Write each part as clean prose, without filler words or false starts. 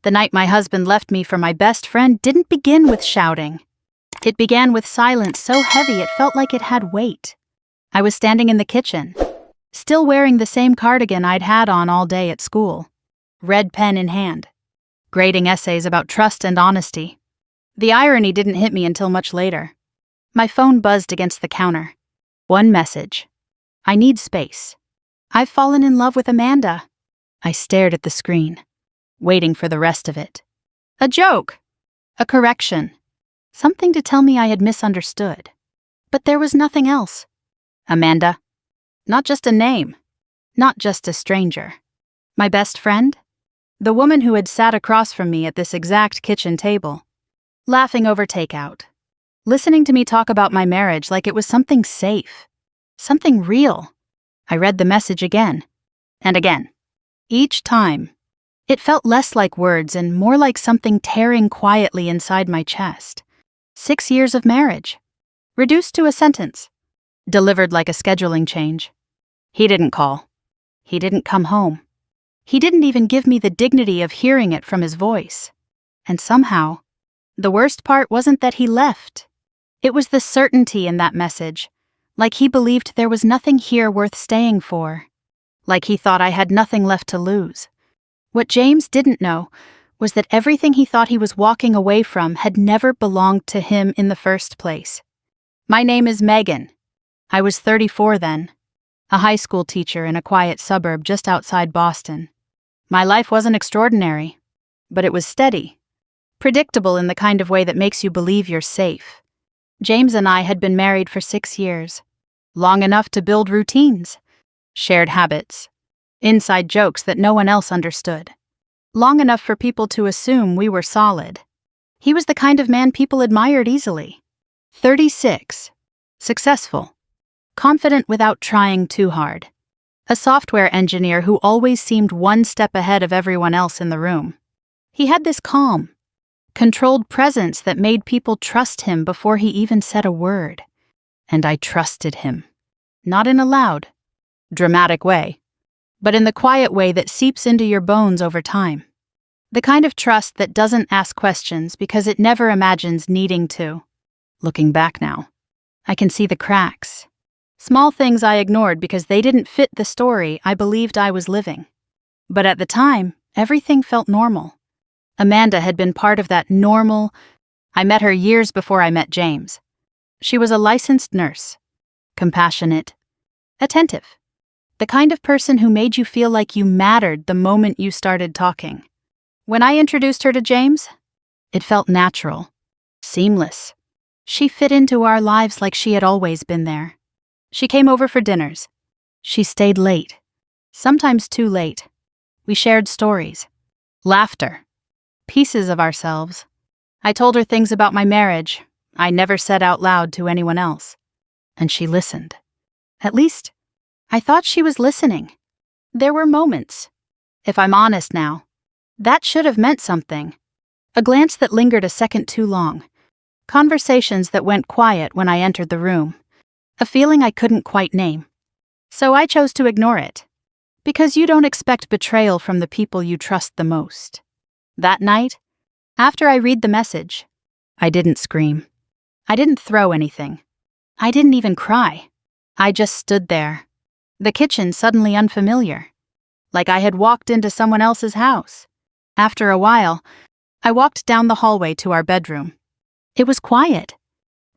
The night my husband left me for my best friend didn't begin with shouting. It began with silence so heavy it felt like it had weight. I was standing in the kitchen, still wearing the same cardigan I'd had on all day at school, red pen in hand, grading essays about trust and honesty. The irony didn't hit me until much later. My phone buzzed against the counter. One message. I need space. I've fallen in love with Amanda. I stared at the screen, waiting for the rest of it. A joke. A correction. Something to tell me I had misunderstood. But there was nothing else. Amanda. Not just a name. Not just a stranger. My best friend? The woman who had sat across from me at this exact kitchen table, laughing over takeout, listening to me talk about my marriage like it was something safe, something real. I read the message again and again. Each time, it felt less like words and more like something tearing quietly inside my chest. 6 years of marriage, reduced to a sentence, delivered like a scheduling change. He didn't call. He didn't come home. He didn't even give me the dignity of hearing it from his voice. And somehow, the worst part wasn't that he left. It was the certainty in that message, like he believed there was nothing here worth staying for, like he thought I had nothing left to lose. What James didn't know was that everything he thought he was walking away from had never belonged to him in the first place. My name is Megan. I was 34 then, a high school teacher in a quiet suburb just outside Boston. My life wasn't extraordinary, but it was steady, predictable in the kind of way that makes you believe you're safe. James and I had been married for 6 years, long enough to build routines, shared habits, inside jokes that no one else understood, long enough for people to assume we were solid. He was the kind of man people admired easily. 36, successful, confident without trying too hard, a software engineer who always seemed one step ahead of everyone else in the room. He had this calm, controlled presence that made people trust him before he even said a word. And I trusted him. Not in a loud, dramatic way, but in the quiet way that seeps into your bones over time. The kind of trust that doesn't ask questions because it never imagines needing to. Looking back now, I can see the cracks. Small things I ignored because they didn't fit the story I believed I was living. But at the time, everything felt normal. Amanda had been part of that normal. I met her years before I met James. She was a licensed nurse, compassionate, attentive, the kind of person who made you feel like you mattered the moment you started talking. When I introduced her to James, it felt natural, seamless. She fit into our lives like she had always been there. She came over for dinners. She stayed late, sometimes too late. We shared stories, laughter, pieces of ourselves. I told her things about my marriage I never said out loud to anyone else. And she listened. At least, I thought she was listening. There were moments, if I'm honest now, that should have meant something. A glance that lingered a second too long. Conversations that went quiet when I entered the room. A feeling I couldn't quite name. So I chose to ignore it. Because you don't expect betrayal from the people you trust the most. That night, after I read the message, I didn't scream. I didn't throw anything. I didn't even cry. I just stood there. The kitchen suddenly unfamiliar. Like I had walked into someone else's house. After a while, I walked down the hallway to our bedroom. It was quiet.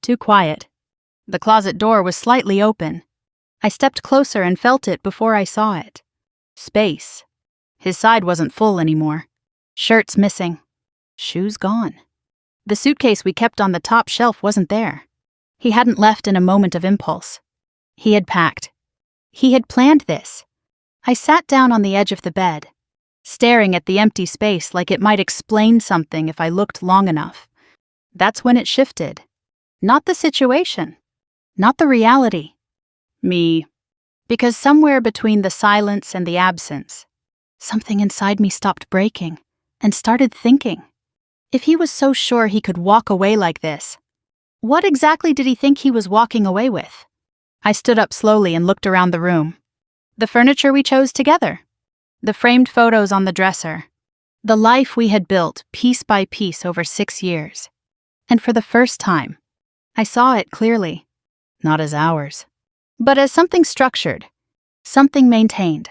Too quiet. The closet door was slightly open. I stepped closer and felt it before I saw it. Space. His side wasn't full anymore. Shirts missing. Shoes gone. The suitcase we kept on the top shelf wasn't there. He hadn't left in a moment of impulse. He had packed. He had planned this. I sat down on the edge of the bed, staring at the empty space like it might explain something if I looked long enough. That's when it shifted. Not the situation. Not the reality. Me. Because somewhere between the silence and the absence, something inside me stopped breaking and started thinking. If he was so sure he could walk away like this, what exactly did he think he was walking away with? I stood up slowly and looked around the room. The furniture we chose together. The framed photos on the dresser. The life we had built piece by piece over 6 years. And for the first time, I saw it clearly, not as ours, but as something structured, something maintained,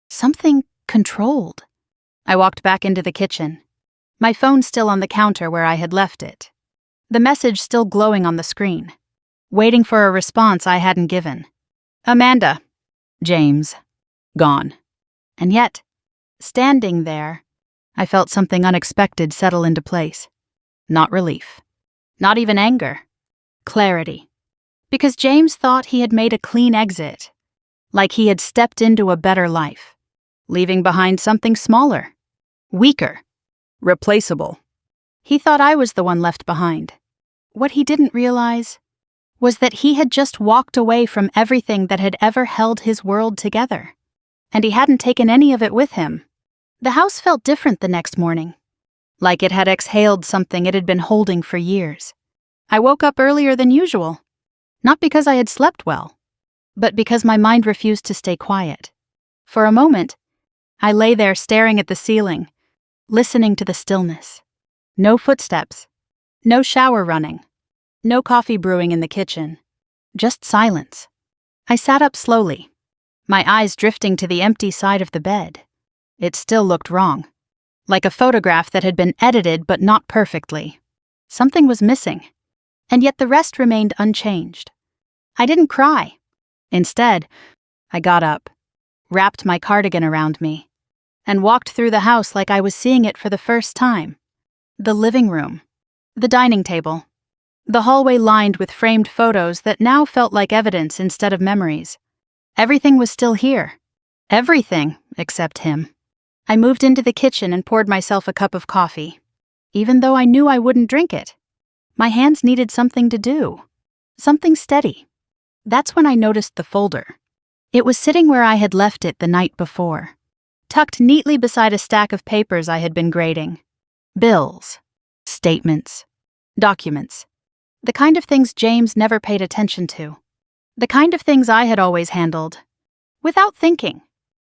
something controlled. I walked back into the kitchen, my phone still on the counter where I had left it, the message still glowing on the screen, waiting for a response I hadn't given. Amanda. James. Gone. And yet, standing there, I felt something unexpected settle into place. Not relief. Not even anger. Clarity. Because James thought he had made a clean exit, like he had stepped into a better life, leaving behind something smaller, weaker, replaceable. He thought I was the one left behind. What he didn't realize was that he had just walked away from everything that had ever held his world together, and he hadn't taken any of it with him. The house felt different the next morning, like it had exhaled something it had been holding for years. I woke up earlier than usual, not because I had slept well, but because my mind refused to stay quiet. For a moment, I lay there staring at the ceiling, listening to the stillness. No footsteps, no shower running, no coffee brewing in the kitchen, just silence. I sat up slowly, my eyes drifting to the empty side of the bed. It still looked wrong, like a photograph that had been edited but not perfectly. Something was missing, and yet the rest remained unchanged. I didn't cry. Instead, I got up, wrapped my cardigan around me, and walked through the house like I was seeing it for the first time. The living room, the dining table, the hallway lined with framed photos that now felt like evidence instead of memories. Everything was still here. Everything except him. I moved into the kitchen and poured myself a cup of coffee, even though I knew I wouldn't drink it. My hands needed something to do, something steady. That's when I noticed the folder. It was sitting where I had left it the night before, tucked neatly beside a stack of papers I had been grading. Bills, statements, documents. The kind of things James never paid attention to. The kind of things I had always handled, without thinking.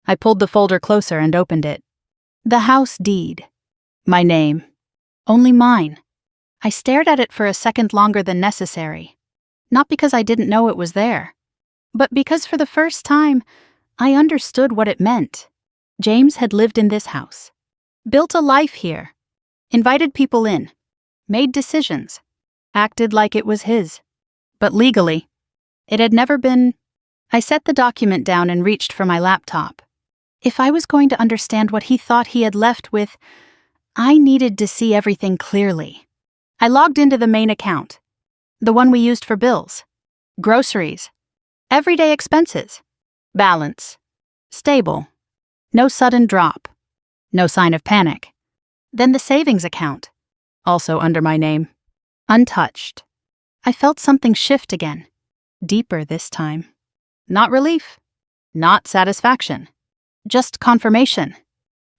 I pulled the folder closer and opened it. The house deed. My name. Only mine. I stared at it for a second longer than necessary. Not because I didn't know it was there, but because for the first time, I understood what it meant. James had lived in this house, built a life here, invited people in, made decisions, acted like it was his. But legally, it had never been. I set the document down and reached for my laptop. If I was going to understand what he thought he had left with, I needed to see everything clearly. I logged into the main account, the one we used for bills, groceries, everyday expenses, balance, stable, no sudden drop, no sign of panic. Then the savings account, also under my name, untouched. I felt something shift again, deeper this time. Not relief, not satisfaction, just confirmation.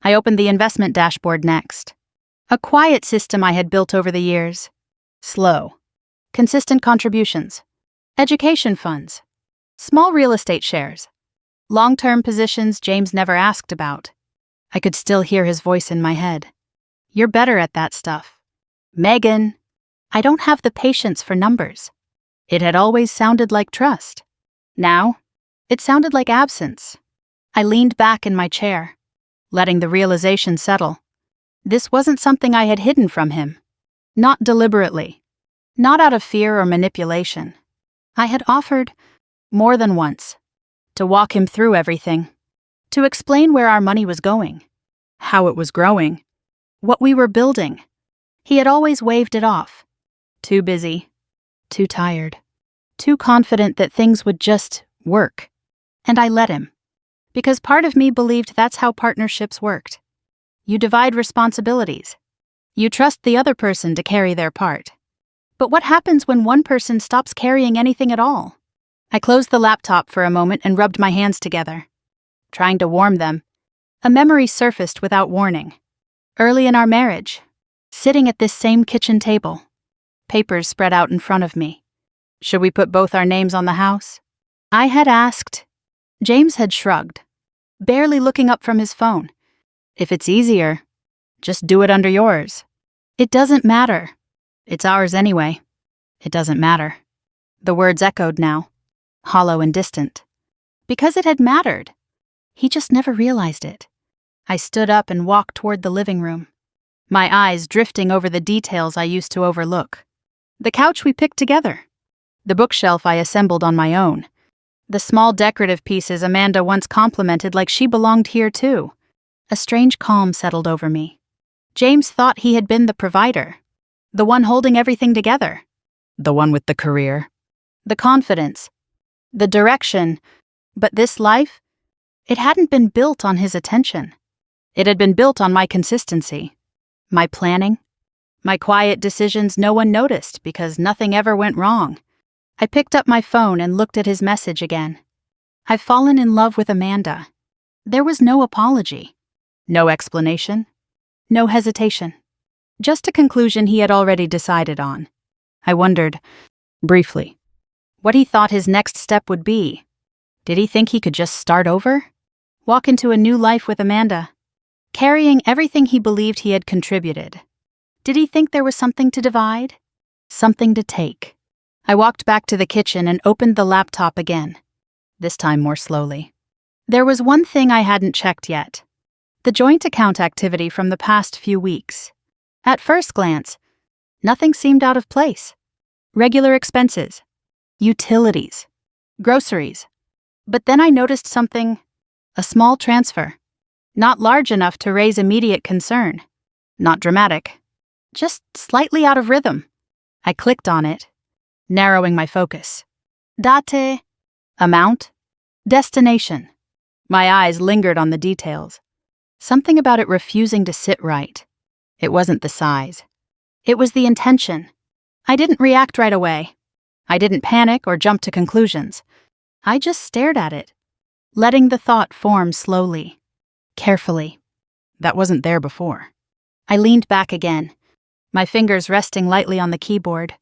I opened the investment dashboard next. A quiet system I had built over the years. Slow, consistent contributions, education funds, small real estate shares, long-term positions James never asked about. I could still hear his voice in my head. You're better at that stuff. Megan, I don't have the patience for numbers. It had always sounded like trust. Now, it sounded like absence. I leaned back in my chair, letting the realization settle. This wasn't something I had hidden from him. Not deliberately. Not out of fear or manipulation. I had offered, more than once, to walk him through everything, to explain where our money was going, how it was growing, what we were building. He had always waved it off. Too busy, too tired, too confident that things would just work. And I let him. Because part of me believed that's how partnerships worked. You divide responsibilities. You trust the other person to carry their part. But what happens when one person stops carrying anything at all? I closed the laptop for a moment and rubbed my hands together. Trying to warm them, a memory surfaced without warning. Early in our marriage, sitting at this same kitchen table, papers spread out in front of me. Should we put both our names on the house? I had asked. James had shrugged, barely looking up from his phone. If it's easier. Just do it under yours. It doesn't matter. It's ours anyway. It doesn't matter. The words echoed now, hollow and distant. Because it had mattered. He just never realized it. I stood up and walked toward the living room, my eyes drifting over the details I used to overlook. The couch we picked together. The bookshelf I assembled on my own. The small decorative pieces Amanda once complimented like she belonged here too. A strange calm settled over me. James thought he had been the provider. The one holding everything together. The one with the career. The confidence. The direction. But this life? It hadn't been built on his attention. It had been built on my consistency. My planning. My quiet decisions no one noticed because nothing ever went wrong. I picked up my phone and looked at his message again. I've fallen in love with Amanda. There was no apology. No explanation. No hesitation. Just a conclusion he had already decided on. I wondered, briefly, what he thought his next step would be. Did he think he could just start over? Walk into a new life with Amanda? Carrying everything he believed he had contributed? Did he think there was something to divide? Something to take? I walked back to the kitchen and opened the laptop again, this time more slowly. There was one thing I hadn't checked yet. The joint account activity from the past few weeks. At first glance, nothing seemed out of place. Regular expenses, utilities, groceries. But then I noticed something, a small transfer. Not large enough to raise immediate concern. Not dramatic. Just slightly out of rhythm. I clicked on it, narrowing my focus. Date, amount, destination. My eyes lingered on the details. Something about it refusing to sit right. It wasn't the size. It was the intention. I didn't react right away. I didn't panic or jump to conclusions. I just stared at it, letting the thought form slowly, carefully. That wasn't there before. I leaned back again, my fingers resting lightly on the keyboard.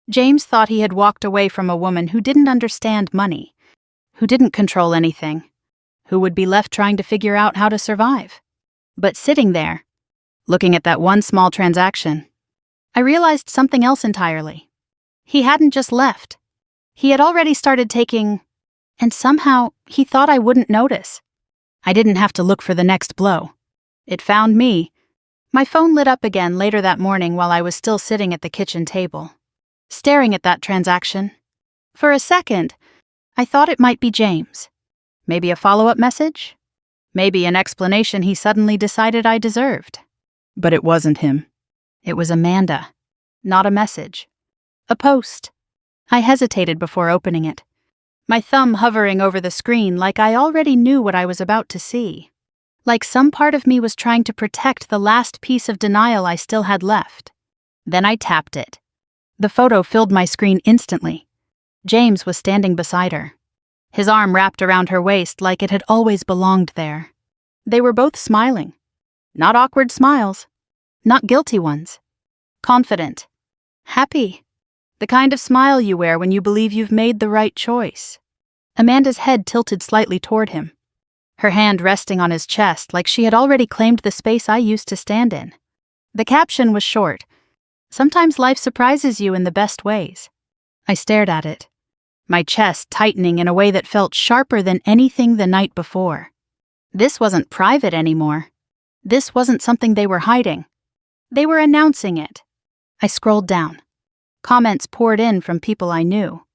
James thought he had walked away from a woman who didn't understand money, who didn't control anything, who would be left trying to figure out how to survive. But sitting there, looking at that one small transaction, I realized something else entirely. He hadn't just left. He had already started taking, and somehow he thought I wouldn't notice. I didn't have to look for the next blow. It found me. My phone lit up again later that morning while I was still sitting at the kitchen table, staring at that transaction. For a second, I thought it might be James. Maybe a follow-up message? Maybe an explanation he suddenly decided I deserved. But it wasn't him. It was Amanda. Not a message. A post. I hesitated before opening it, my thumb hovering over the screen like I already knew what I was about to see. Like some part of me was trying to protect the last piece of denial I still had left. Then I tapped it. The photo filled my screen instantly. James was standing beside her, his arm wrapped around her waist like it had always belonged there. They were both smiling. Not awkward smiles. Not guilty ones. Confident. Happy. The kind of smile you wear when you believe you've made the right choice. Amanda's head tilted slightly toward him, her hand resting on his chest like she had already claimed the space I used to stand in. The caption was short. Sometimes life surprises you in the best ways. I stared at it, my chest tightening in a way that felt sharper than anything the night before. This wasn't private anymore. This wasn't something they were hiding. They were announcing it. I scrolled down. Comments poured in from people I knew.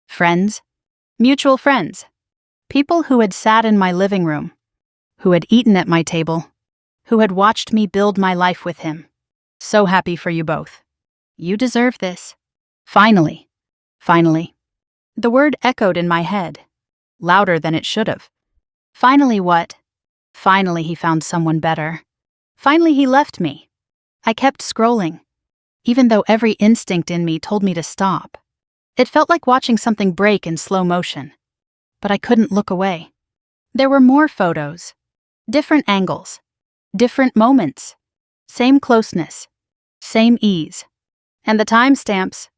Friends. Mutual friends. People who had sat in my living room. Who had eaten at my table. Who had watched me build my life with him. So happy for you both. You deserve this. Finally. Finally. The word echoed in my head, louder than it should have. Finally what? Finally he found someone better. Finally he left me. I kept scrolling, even though every instinct in me told me to stop. It felt like watching something break in slow motion. But I couldn't look away. There were more photos. Different angles. Different moments. Same closeness. Same ease. And the timestamps.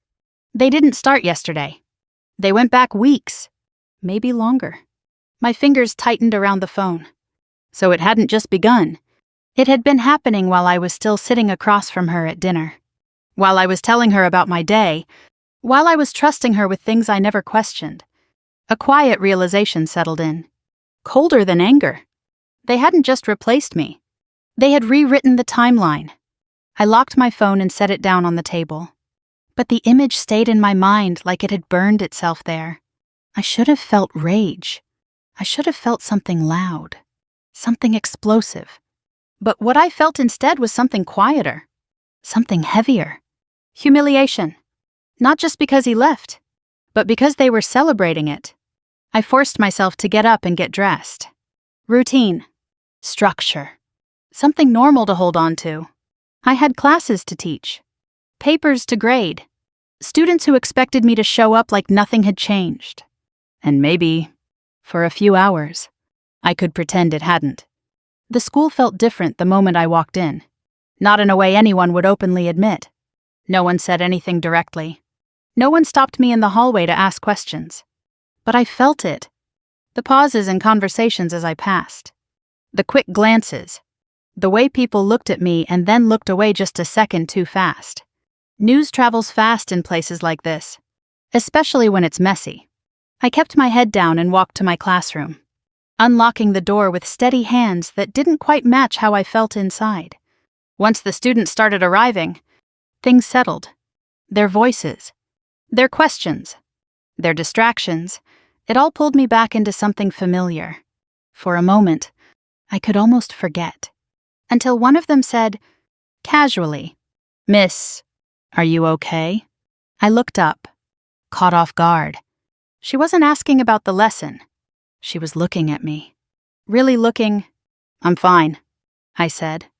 They didn't start yesterday. They went back weeks. Maybe longer. My fingers tightened around the phone. So it hadn't just begun. It had been happening while I was still sitting across from her at dinner. While I was telling her about my day, while I was trusting her with things I never questioned. A quiet realization settled in. Colder than anger. They hadn't just replaced me. They had rewritten the timeline. I locked my phone and set it down on the table. But the image stayed in my mind like it had burned itself there. I should have felt rage. I should have felt something loud. Something explosive. But what I felt instead was something quieter. Something heavier. Humiliation. Not just because he left, but because they were celebrating it. I forced myself to get up and get dressed. Routine. Structure. Something normal to hold on to. I had classes to teach. Papers to grade. Students who expected me to show up like nothing had changed. And maybe, for a few hours, I could pretend it hadn't. The school felt different the moment I walked in. Not in a way anyone would openly admit. No one said anything directly. No one stopped me in the hallway to ask questions. But I felt it. The pauses in conversations as I passed. The quick glances. The way people looked at me and then looked away just a second too fast. News travels fast in places like this, especially when it's messy. I kept my head down and walked to my classroom, unlocking the door with steady hands that didn't quite match how I felt inside. Once the students started arriving, things settled. Their voices, their questions, their distractions, it all pulled me back into something familiar. For a moment, I could almost forget. Until one of them said, casually, "Miss, are you okay?" I looked up, caught off guard. She wasn't asking about the lesson. She was looking at me. Really looking. "I'm fine," I said.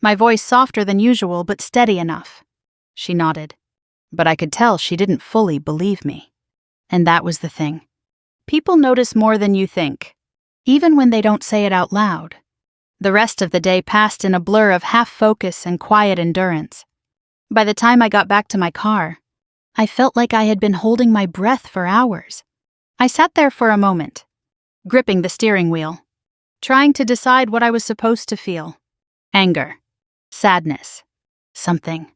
My voice softer than usual, but steady enough. She nodded. But I could tell she didn't fully believe me. And that was the thing. People notice more than you think, even when they don't say it out loud. The rest of the day passed in a blur of half-focus and quiet endurance. By the time I got back to my car, I felt like I had been holding my breath for hours. I sat there for a moment, gripping the steering wheel, trying to decide what I was supposed to feel. Anger, sadness, something.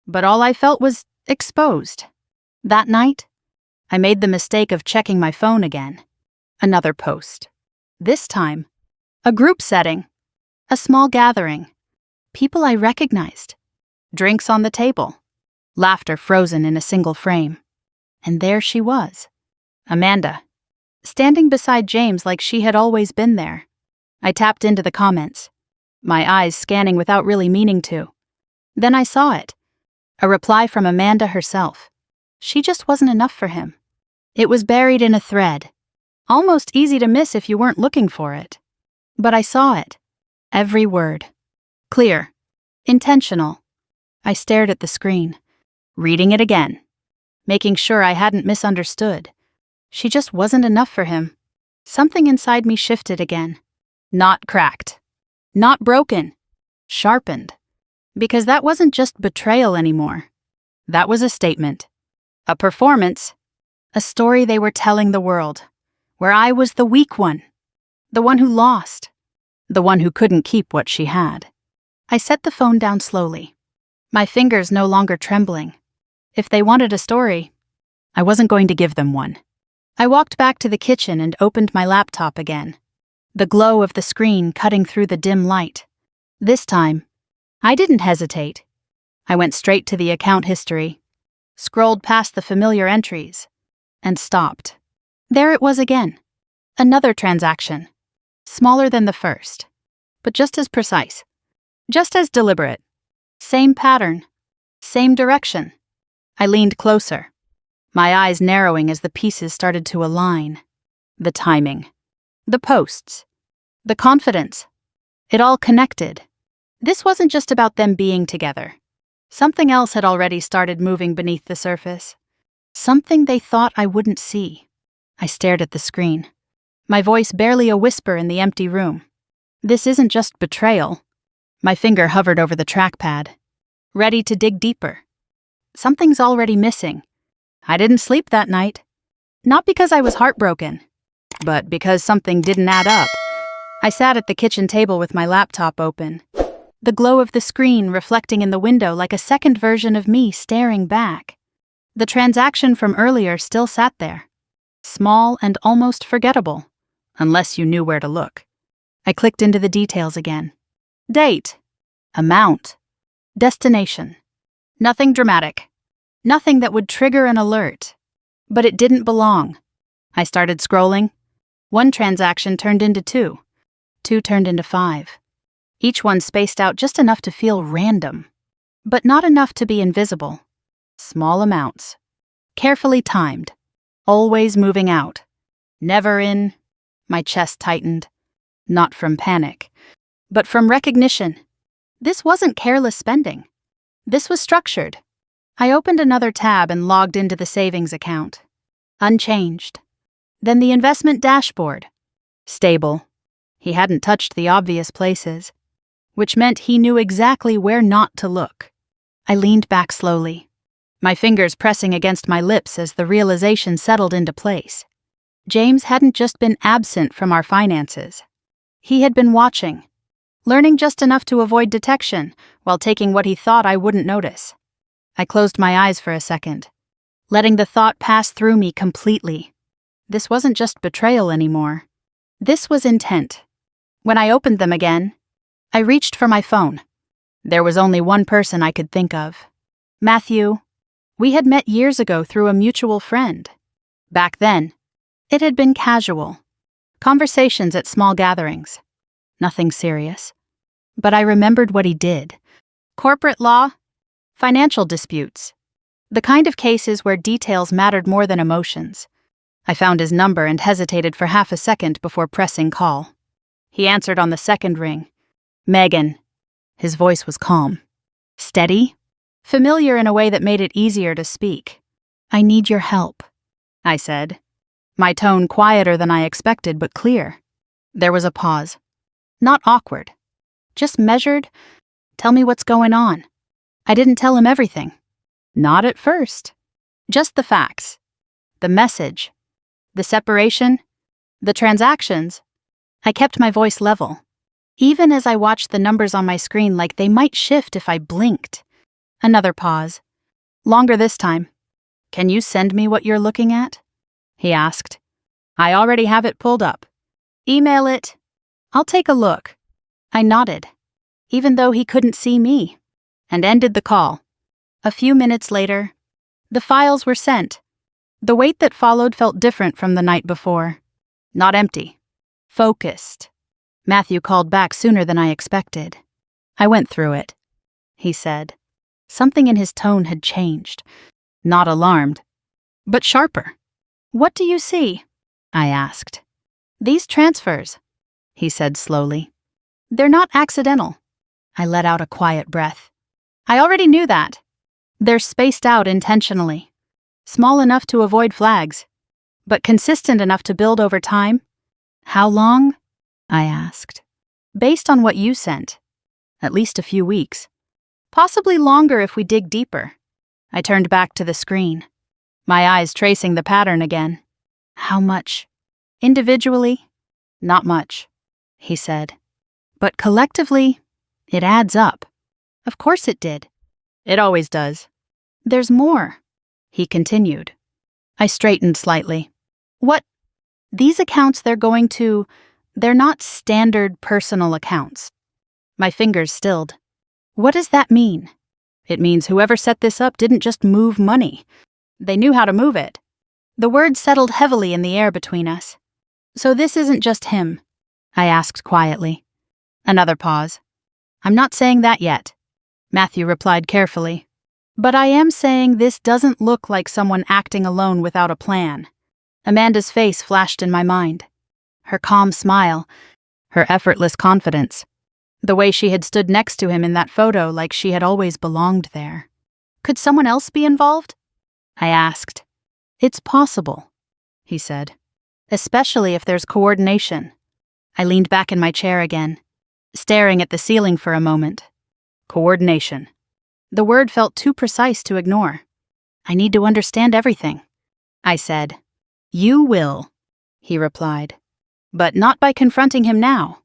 But all I felt was exposed. That night, I made the mistake of checking my phone again. Another post. This time, a group setting, a small gathering, people I recognized, drinks on the table, laughter frozen in a single frame. And there she was, Amanda, standing beside James like she had always been there. I tapped into the comments, my eyes scanning without really meaning to. Then I saw it. A reply from Amanda herself. She just wasn't enough for him. It was buried in a thread, almost easy to miss if you weren't looking for it. But I saw it. Every word. Clear. Intentional. I stared at the screen, reading it again, making sure I hadn't misunderstood. She just wasn't enough for him. Something inside me shifted again. Not cracked. Not broken. Sharpened. Because that wasn't just betrayal anymore. That was a statement. A performance. A story they were telling the world, where I was the weak one. The one who lost. The one who couldn't keep what she had. I set the phone down slowly, my fingers no longer trembling. If they wanted a story, I wasn't going to give them one. I walked back to the kitchen and opened my laptop again, the glow of the screen cutting through the dim light. This time, I didn't hesitate. I went straight to the account history, scrolled past the familiar entries, and stopped. There it was again. Another transaction. Smaller than the first, but just as precise. Just as deliberate. Same pattern. Same direction. I leaned closer, my eyes narrowing as the pieces started to align. The timing. The posts. The confidence. It all connected. This wasn't just about them being together. Something else had already started moving beneath the surface. Something they thought I wouldn't see. I stared at the screen, my voice barely a whisper in the empty room. This isn't just betrayal. My finger hovered over the trackpad, ready to dig deeper. Something's already missing. I didn't sleep that night. Not because I was heartbroken, but because something didn't add up. I sat at the kitchen table with my laptop open, the glow of the screen reflecting in the window like a second version of me staring back. The transaction from earlier still sat there, small and almost forgettable, unless you knew where to look. I clicked into the details again. Date, amount, destination. Nothing dramatic. Nothing that would trigger an alert. But it didn't belong. I started scrolling. One transaction turned into two. Two turned into 5. Each one spaced out just enough to feel random, but not enough to be invisible. Small amounts. Carefully timed. Always moving out. Never in. My chest tightened. Not from panic, but from recognition. This wasn't careless spending. This was structured. I opened another tab and logged into the savings account. Unchanged. Then the investment dashboard. Stable. He hadn't touched the obvious places, which meant he knew exactly where not to look. I leaned back slowly, my fingers pressing against my lips as the realization settled into place. James hadn't just been absent from our finances. He had been watching, learning just enough to avoid detection while taking what he thought I wouldn't notice. I closed my eyes for a second, letting the thought pass through me completely. This wasn't just betrayal anymore. This was intent. When I opened them again, I reached for my phone. There was only one person I could think of. Matthew. We had met years ago through a mutual friend. Back then, it had been casual. Conversations at small gatherings. Nothing serious. But I remembered what he did. Corporate law, financial disputes. The kind of cases where details mattered more than emotions. I found his number and hesitated for half a second before pressing call. He answered on the second ring. Megan. His voice was calm. Steady? Familiar in a way that made it easier to speak. I need your help, I said. My tone quieter than I expected, but clear. There was a pause. Not awkward. Just measured. Tell me what's going on. I didn't tell him everything. Not at first. Just the facts. The message. The separation. The transactions. I kept my voice level, even as I watched the numbers on my screen like they might shift if I blinked. Another pause. Longer this time. Can you send me what you're looking at? He asked. I already have it pulled up. Email it. I'll take a look. I nodded, even though he couldn't see me, and ended the call. A few minutes later, the files were sent. The wait that followed felt different from the night before. Not empty. Focused. Matthew called back sooner than I expected. I went through it, he said. Something in his tone had changed. Not alarmed, but sharper. What do you see? I asked. These transfers, he said slowly. They're not accidental. I let out a quiet breath. I already knew that. They're spaced out intentionally. Small enough to avoid flags, but consistent enough to build over time. How long? I asked. Based on what you sent. At least a few weeks. Possibly longer if we dig deeper. I turned back to the screen, my eyes tracing the pattern again. How much? Individually? Not much, he said. But collectively, it adds up. Of course it did. It always does. There's more, he continued. I straightened slightly. What? These accounts they're not standard personal accounts. My fingers stilled. What does that mean? It means whoever set this up didn't just move money. They knew how to move it. The words settled heavily in the air between us. So this isn't just him, I asked quietly. Another pause. I'm not saying that yet, Matthew replied carefully. But I am saying this doesn't look like someone acting alone without a plan. Amanda's face flashed in my mind. Her calm smile, her effortless confidence. The way she had stood next to him in that photo like she had always belonged there. Could someone else be involved? I asked. It's possible, he said. Especially if there's coordination. I leaned back in my chair again, staring at the ceiling for a moment. Coordination. The word felt too precise to ignore. I need to understand everything, I said. You will, he replied. But not by confronting him now.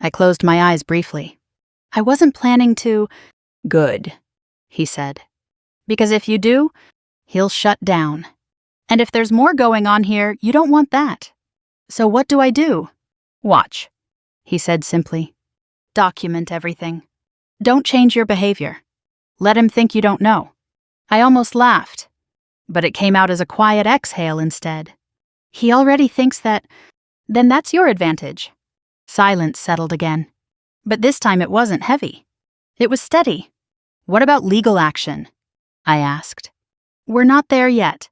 I closed my eyes briefly. I wasn't planning to. Good, he said. Because if you do, he'll shut down. And if there's more going on here, you don't want that. So what do I do? Watch, he said simply. Document everything. Don't change your behavior. Let him think you don't know. I almost laughed, but it came out as a quiet exhale instead. He already thinks that. Then that's your advantage. Silence settled again. But this time it wasn't heavy. It was steady. What about legal action? I asked. We're not there yet,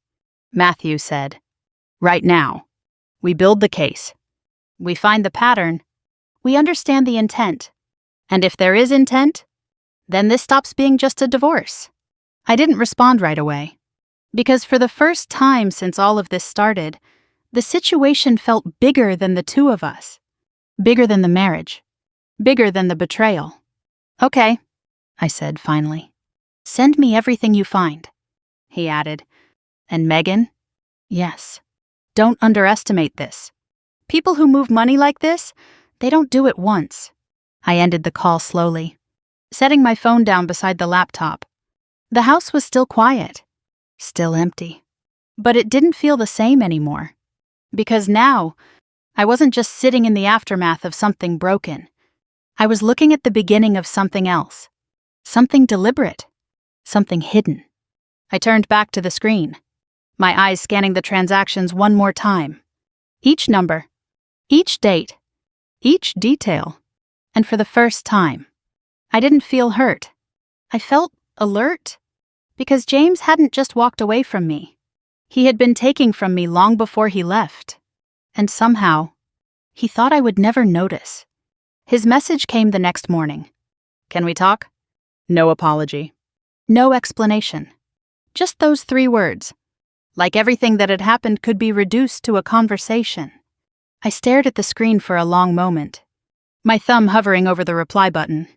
Matthew said. Right now. We build the case. We find the pattern. We understand the intent. And if there is intent, then this stops being just a divorce. I didn't respond right away. Because for the first time since all of this started, the situation felt bigger than the two of us. Bigger than the marriage. Bigger than the betrayal. Okay, I said finally. Send me everything you find, he added. And Megan? Yes. Don't underestimate this. People who move money like this, they don't do it once. I ended the call slowly, setting my phone down beside the laptop. The house was still quiet, still empty. But it didn't feel the same anymore. Because now, I wasn't just sitting in the aftermath of something broken. I was looking at the beginning of something else. Something deliberate. Something hidden. I turned back to the screen, my eyes scanning the transactions one more time. Each number, each date, each detail. And for the first time, I didn't feel hurt. I felt alert. Because James hadn't just walked away from me. He had been taking from me long before he left. And somehow, he thought I would never notice. His message came the next morning. Can we talk? No apology. No explanation. Just those 3 words. Like everything that had happened could be reduced to a conversation. I stared at the screen for a long moment, my thumb hovering over the reply button.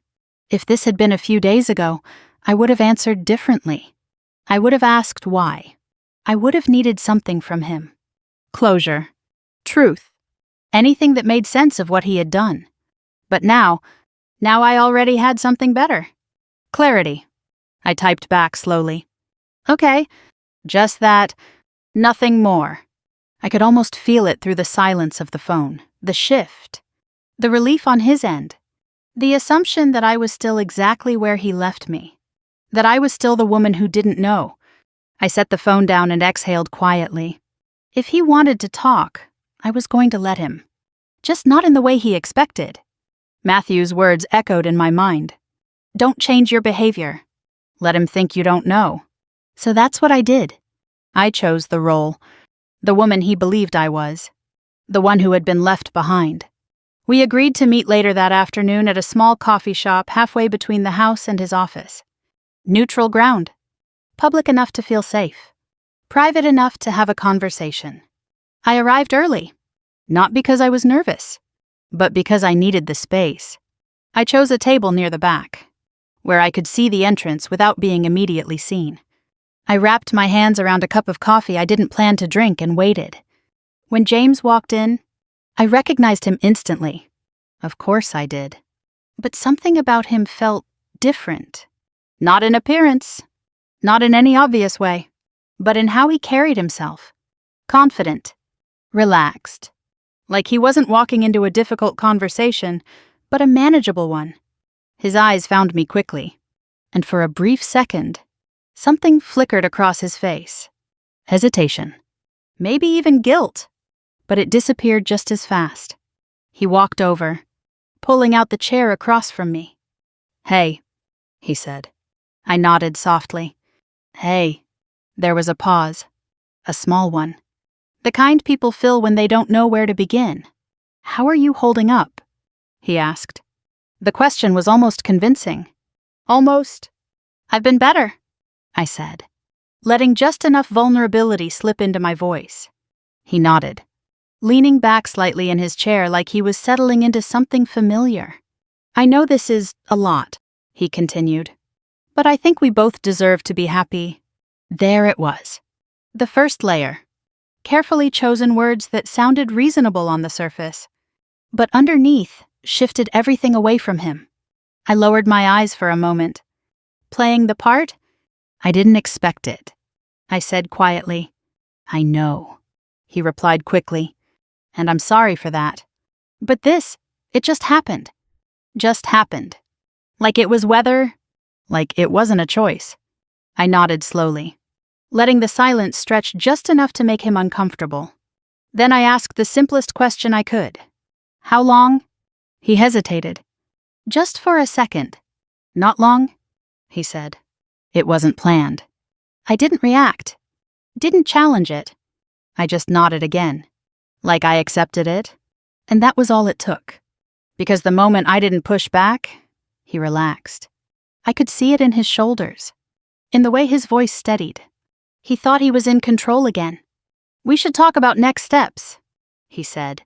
If this had been a few days ago, I would have answered differently. I would have asked why. I would have needed something from him. Closure. Truth. Anything that made sense of what he had done. But now I already had something better. Clarity. I typed back slowly. Okay, just that. Nothing more. I could almost feel it through the silence of the phone, the shift, the relief on his end, the assumption that I was still exactly where he left me, that I was still the woman who didn't know. I set the phone down and exhaled quietly. If he wanted to talk, I was going to let him. Just not in the way he expected. Matthew's words echoed in my mind. Don't change your behavior. Let him think you don't know. So that's what I did. I chose the role, the woman he believed I was, the one who had been left behind. We agreed to meet later that afternoon at a small coffee shop halfway between the house and his office. Neutral ground. Public enough to feel safe. Private enough to have a conversation. I arrived early, not because I was nervous, but because I needed the space. I chose a table near the back, where I could see the entrance without being immediately seen. I wrapped my hands around a cup of coffee I didn't plan to drink and waited. When James walked in, I recognized him instantly. Of course I did. But something about him felt different. Not in appearance, not in any obvious way, but in how he carried himself. Confident, relaxed, like he wasn't walking into a difficult conversation, but a manageable one. His eyes found me quickly, and for a brief second, something flickered across his face. Hesitation. Maybe even guilt. But it disappeared just as fast. He walked over, pulling out the chair across from me. Hey, he said. I nodded softly. Hey. There was a pause. A small one. The kind people fill when they don't know where to begin. How are you holding up? He asked. The question was almost convincing. Almost. I've been better, I said, letting just enough vulnerability slip into my voice. He nodded, leaning back slightly in his chair like he was settling into something familiar. I know this is a lot, he continued, but I think we both deserve to be happy. There it was. The first layer. Carefully chosen words that sounded reasonable on the surface, but underneath shifted everything away from him. I lowered my eyes for a moment. Playing the part? I didn't expect it. I said quietly. I know, he replied quickly, and I'm sorry for that. But it just happened. Just happened. Like it was weather, like it wasn't a choice. I nodded slowly, letting the silence stretch just enough to make him uncomfortable. Then I asked the simplest question I could. How long? He hesitated. Just for a second. Not long, he said. It wasn't planned. I didn't react. Didn't challenge it. I just nodded again. Like I accepted it. And that was all it took. Because the moment I didn't push back, he relaxed. I could see it in his shoulders. In the way his voice steadied. He thought he was in control again. We should talk about next steps, he said,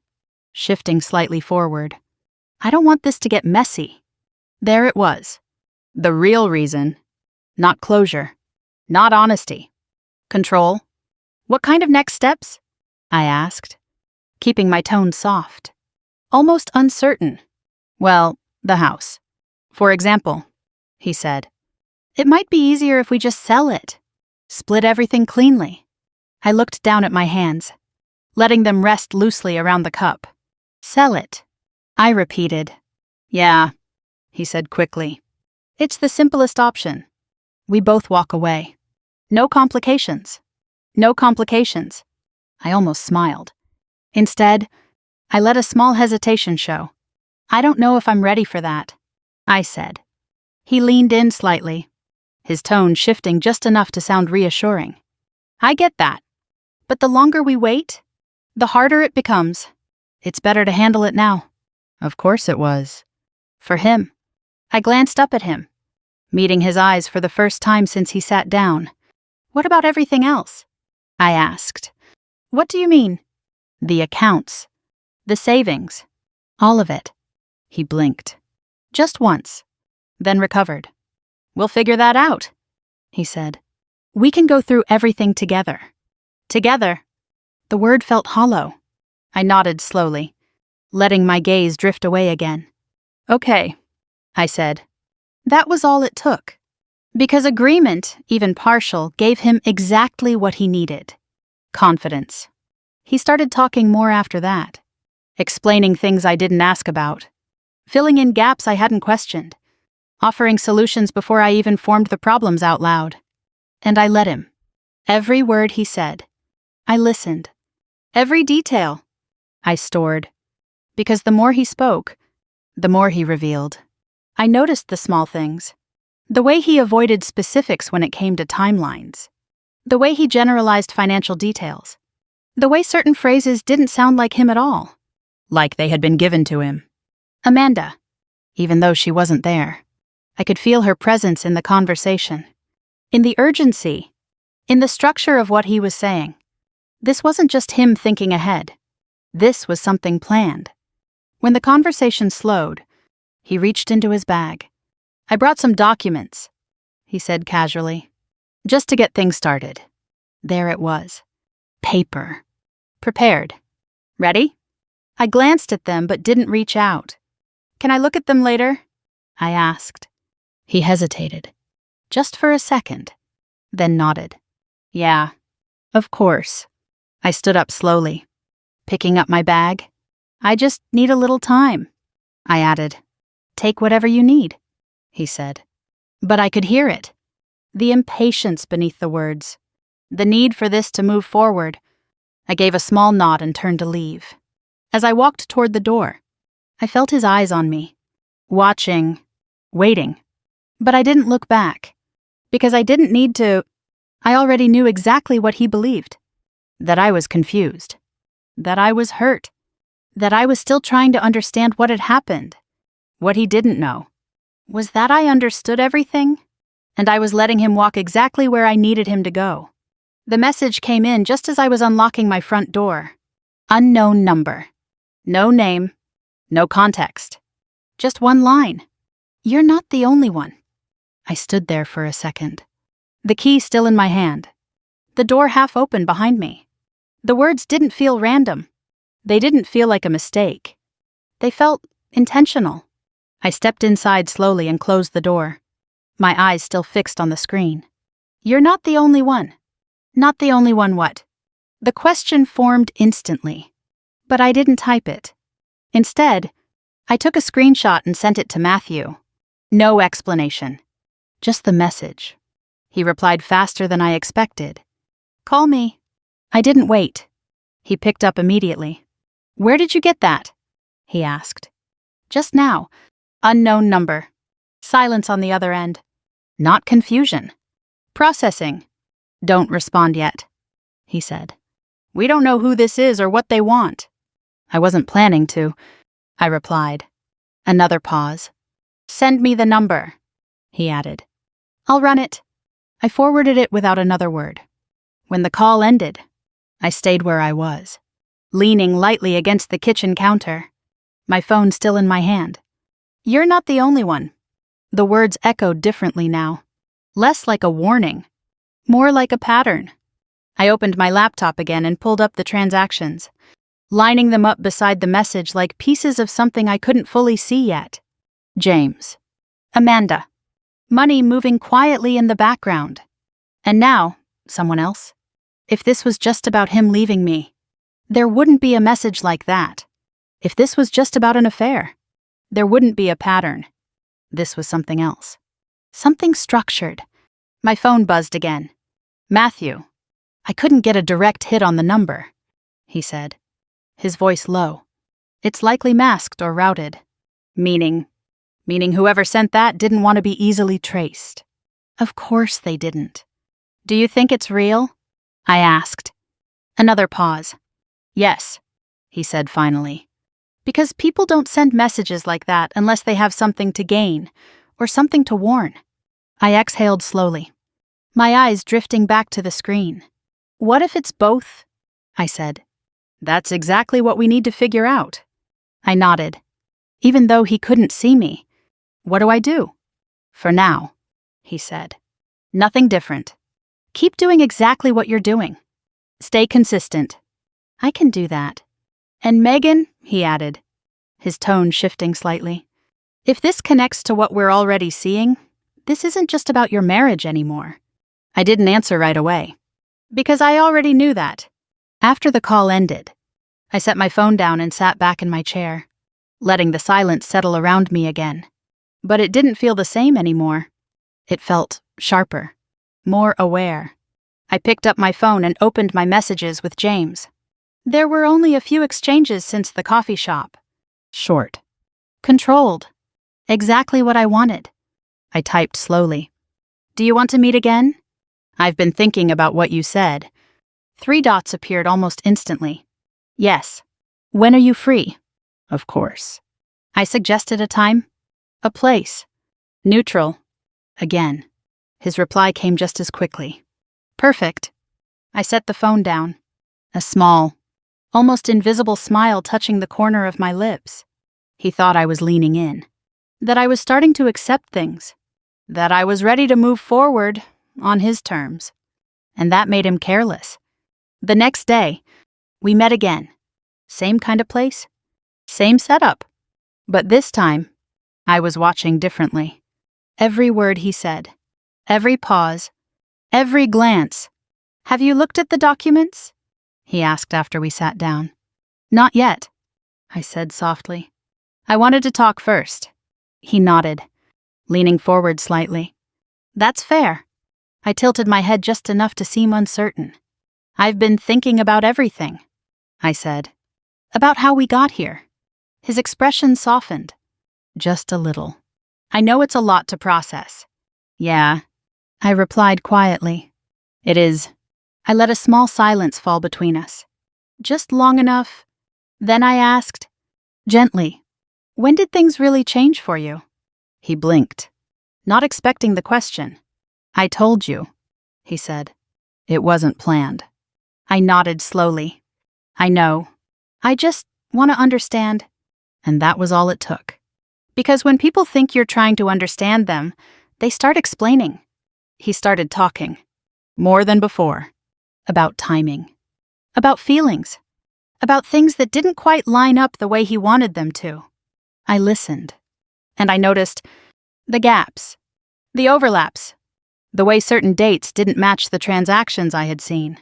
shifting slightly forward. I don't want this to get messy. There it was. The real reason. Not closure. Not honesty. Control. What kind of next steps? I asked, keeping my tone soft. Almost uncertain. Well, the house. For example, he said. It might be easier if we just sell it. Split everything cleanly. I looked down at my hands, letting them rest loosely around the cup. Sell it. I repeated. Yeah, he said quickly. It's the simplest option. We both walk away. No complications. No complications. I almost smiled. Instead, I let a small hesitation show. I don't know if I'm ready for that, I said. He leaned in slightly, his tone shifting just enough to sound reassuring. I get that. But the longer we wait, the harder it becomes. It's better to handle it now. Of course it was. For him. I glanced up at him, meeting his eyes for the first time since he sat down. What about everything else? I asked. What do you mean? The accounts. The savings. All of it. He blinked. Just once. Then recovered. We'll figure that out, he said. We can go through everything together. Together. The word felt hollow. I nodded slowly, letting my gaze drift away again. Okay, I said. That was all it took. Because agreement, even partial, gave him exactly what he needed. Confidence. He started talking more after that, explaining things I didn't ask about, filling in gaps I hadn't questioned, offering solutions before I even formed the problems out loud. And I let him. Every word he said. I listened. Every detail. I stored. Because the more he spoke, the more he revealed. I noticed the small things. The way he avoided specifics when it came to timelines. The way he generalized financial details. The way certain phrases didn't sound like him at all. Like they had been given to him. Amanda. Even though she wasn't there. I could feel her presence in the conversation. In the urgency. In the structure of what he was saying. This wasn't just him thinking ahead. This was something planned. When the conversation slowed, he reached into his bag. I brought some documents, he said casually. Just to get things started. There it was. Paper. Prepared. Ready? I glanced at them but didn't reach out. Can I look at them later? I asked. He hesitated. Just for a second. Then nodded. Yeah, of course. I stood up slowly, picking up my bag. I just need a little time, I added. Take whatever you need, he said. But I could hear it. The impatience beneath the words. The need for this to move forward. I gave a small nod and turned to leave. As I walked toward the door, I felt his eyes on me. Watching. Waiting. But I didn't look back. Because I didn't need to. I already knew exactly what he believed. That I was confused. That I was hurt. That I was still trying to understand what had happened. What he didn't know. Was that I understood everything? And I was letting him walk exactly where I needed him to go. The message came in just as I was unlocking my front door. Unknown number. No name. No context. Just one line. You're not the only one. I stood there for a second. The key still in my hand. The door half open behind me. The words didn't feel random. They didn't feel like a mistake. They felt intentional. I stepped inside slowly and closed the door, my eyes still fixed on the screen. You're not the only one. Not the only one what? The question formed instantly, but I didn't type it. Instead, I took a screenshot and sent it to Matthew. No explanation. Just the message. He replied faster than I expected. Call me. I didn't wait. He picked up immediately. Where did you get that? He asked. Just now. Unknown number. Silence on the other end. Not confusion. Processing. Don't respond yet, he said. We don't know who this is or what they want. I wasn't planning to, I replied. Another pause. Send me the number, he added. I'll run it. I forwarded it without another word. When the call ended, I stayed where I was, leaning lightly against the kitchen counter, my phone still in my hand. You're not the only one. The words echoed differently now, less like a warning, more like a pattern. I opened my laptop again and pulled up the transactions, lining them up beside the message like pieces of something I couldn't fully see yet. James. Amanda. Money moving quietly in the background. And now, someone else. If this was just about him leaving me, there wouldn't be a message like that. If this was just about an affair, there wouldn't be a pattern. This was something else. Something structured. My phone buzzed again. Matthew. I couldn't get a direct hit on the number, he said, his voice low. It's likely masked or routed. Meaning whoever sent that didn't want to be easily traced. Of course they didn't. Do you think it's real? I asked. Another pause. Yes, he said finally. Because people don't send messages like that unless they have something to gain or something to warn. I exhaled slowly, my eyes drifting back to the screen. What if it's both? I said. That's exactly what we need to figure out. I nodded. Even though he couldn't see me. What do I do? For now, he said. Nothing different. Keep doing exactly what you're doing. Stay consistent. I can do that. And Megan, he added, his tone shifting slightly. If this connects to what we're already seeing, this isn't just about your marriage anymore. I didn't answer right away, because I already knew that. After the call ended, I set my phone down and sat back in my chair, letting the silence settle around me again. But it didn't feel the same anymore. It felt sharper, more aware. I picked up my phone and opened my messages with James. There were only a few exchanges since the coffee shop. Short. Controlled. Exactly what I wanted. I typed slowly. Do you want to meet again? I've been thinking about what you said. 3 dots appeared almost instantly. Yes. When are you free? Of course. I suggested a time. A place. Neutral. Again. His reply came just as quickly. Perfect. I set the phone down. A small, almost invisible smile touching the corner of my lips. He thought I was leaning in. That I was starting to accept things. That I was ready to move forward on his terms. And that made him careless. The next day, we met again. Same kind of place. Same setup. But this time, I was watching differently. Every word he said. Every pause. Every glance. Have you looked at the documents? He asked after we sat down. Not yet, I said softly. I wanted to talk first. He nodded, leaning forward slightly. That's fair. I tilted my head just enough to seem uncertain. I've been thinking about everything, I said. About how we got here. His expression softened. Just a little. I know it's a lot to process. Yeah, I replied quietly. It is. I let a small silence fall between us. Just long enough. Then I asked, gently, when did things really change for you? He blinked, not expecting the question. I told you, he said. It wasn't planned. I nodded slowly. I know. I just want to understand. And that was all it took. Because when people think you're trying to understand them, they start explaining. He started talking. More than before. About timing. About feelings. About things that didn't quite line up the way he wanted them to. I listened. And I noticed the gaps, the overlaps, the way certain dates didn't match the transactions I had seen,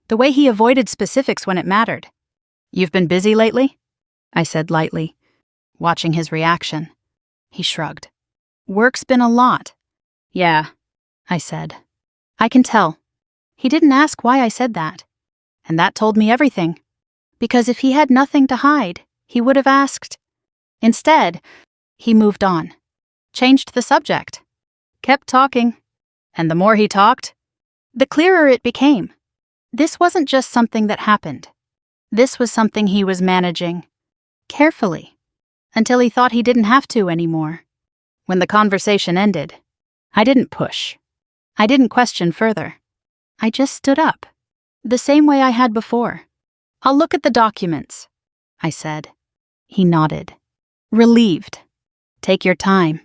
the way he avoided specifics when it mattered. "You've been busy lately?" I said lightly, watching his reaction. He shrugged. "Work's been a lot." "Yeah," I said. "I can tell." He didn't ask why I said that. And that told me everything. Because if he had nothing to hide, he would have asked. Instead, he moved on, changed the subject, kept talking. And the more he talked, the clearer it became. This wasn't just something that happened. This was something he was managing, carefully, until he thought he didn't have to anymore. When the conversation ended, I didn't push. I didn't question further. I just stood up, the same way I had before. "I'll look at the documents," I said. He nodded, relieved. "Take your time."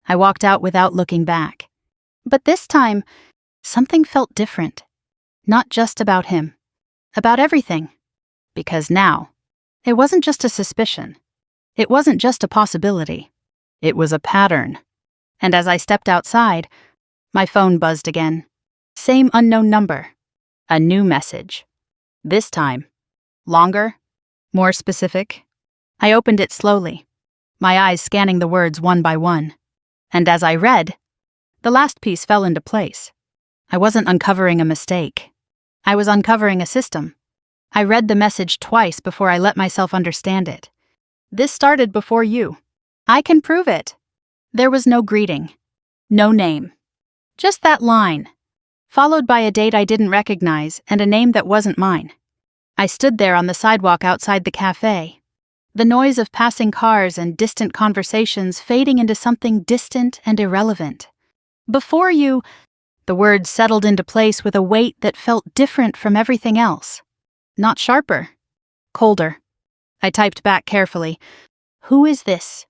I walked out without looking back. But this time, something felt different. Not just about him. About everything. Because now, it wasn't just a suspicion. It wasn't just a possibility. It was a pattern. And as I stepped outside, my phone buzzed again. Same unknown number. A new message. This time, longer, more specific. I opened it slowly, my eyes scanning the words one by one. And as I read, the last piece fell into place. I wasn't uncovering a mistake. I was uncovering a system. I read the message twice before I let myself understand it. "This started before you. I can prove it." There was no greeting, no name. Just that line, followed by a date I didn't recognize and a name that wasn't mine. I stood there on the sidewalk outside the cafe, the noise of passing cars and distant conversations fading into something distant and irrelevant. "Before you," the words settled into place with a weight that felt different from everything else. Not sharper, colder. I typed back carefully, "Who is this?"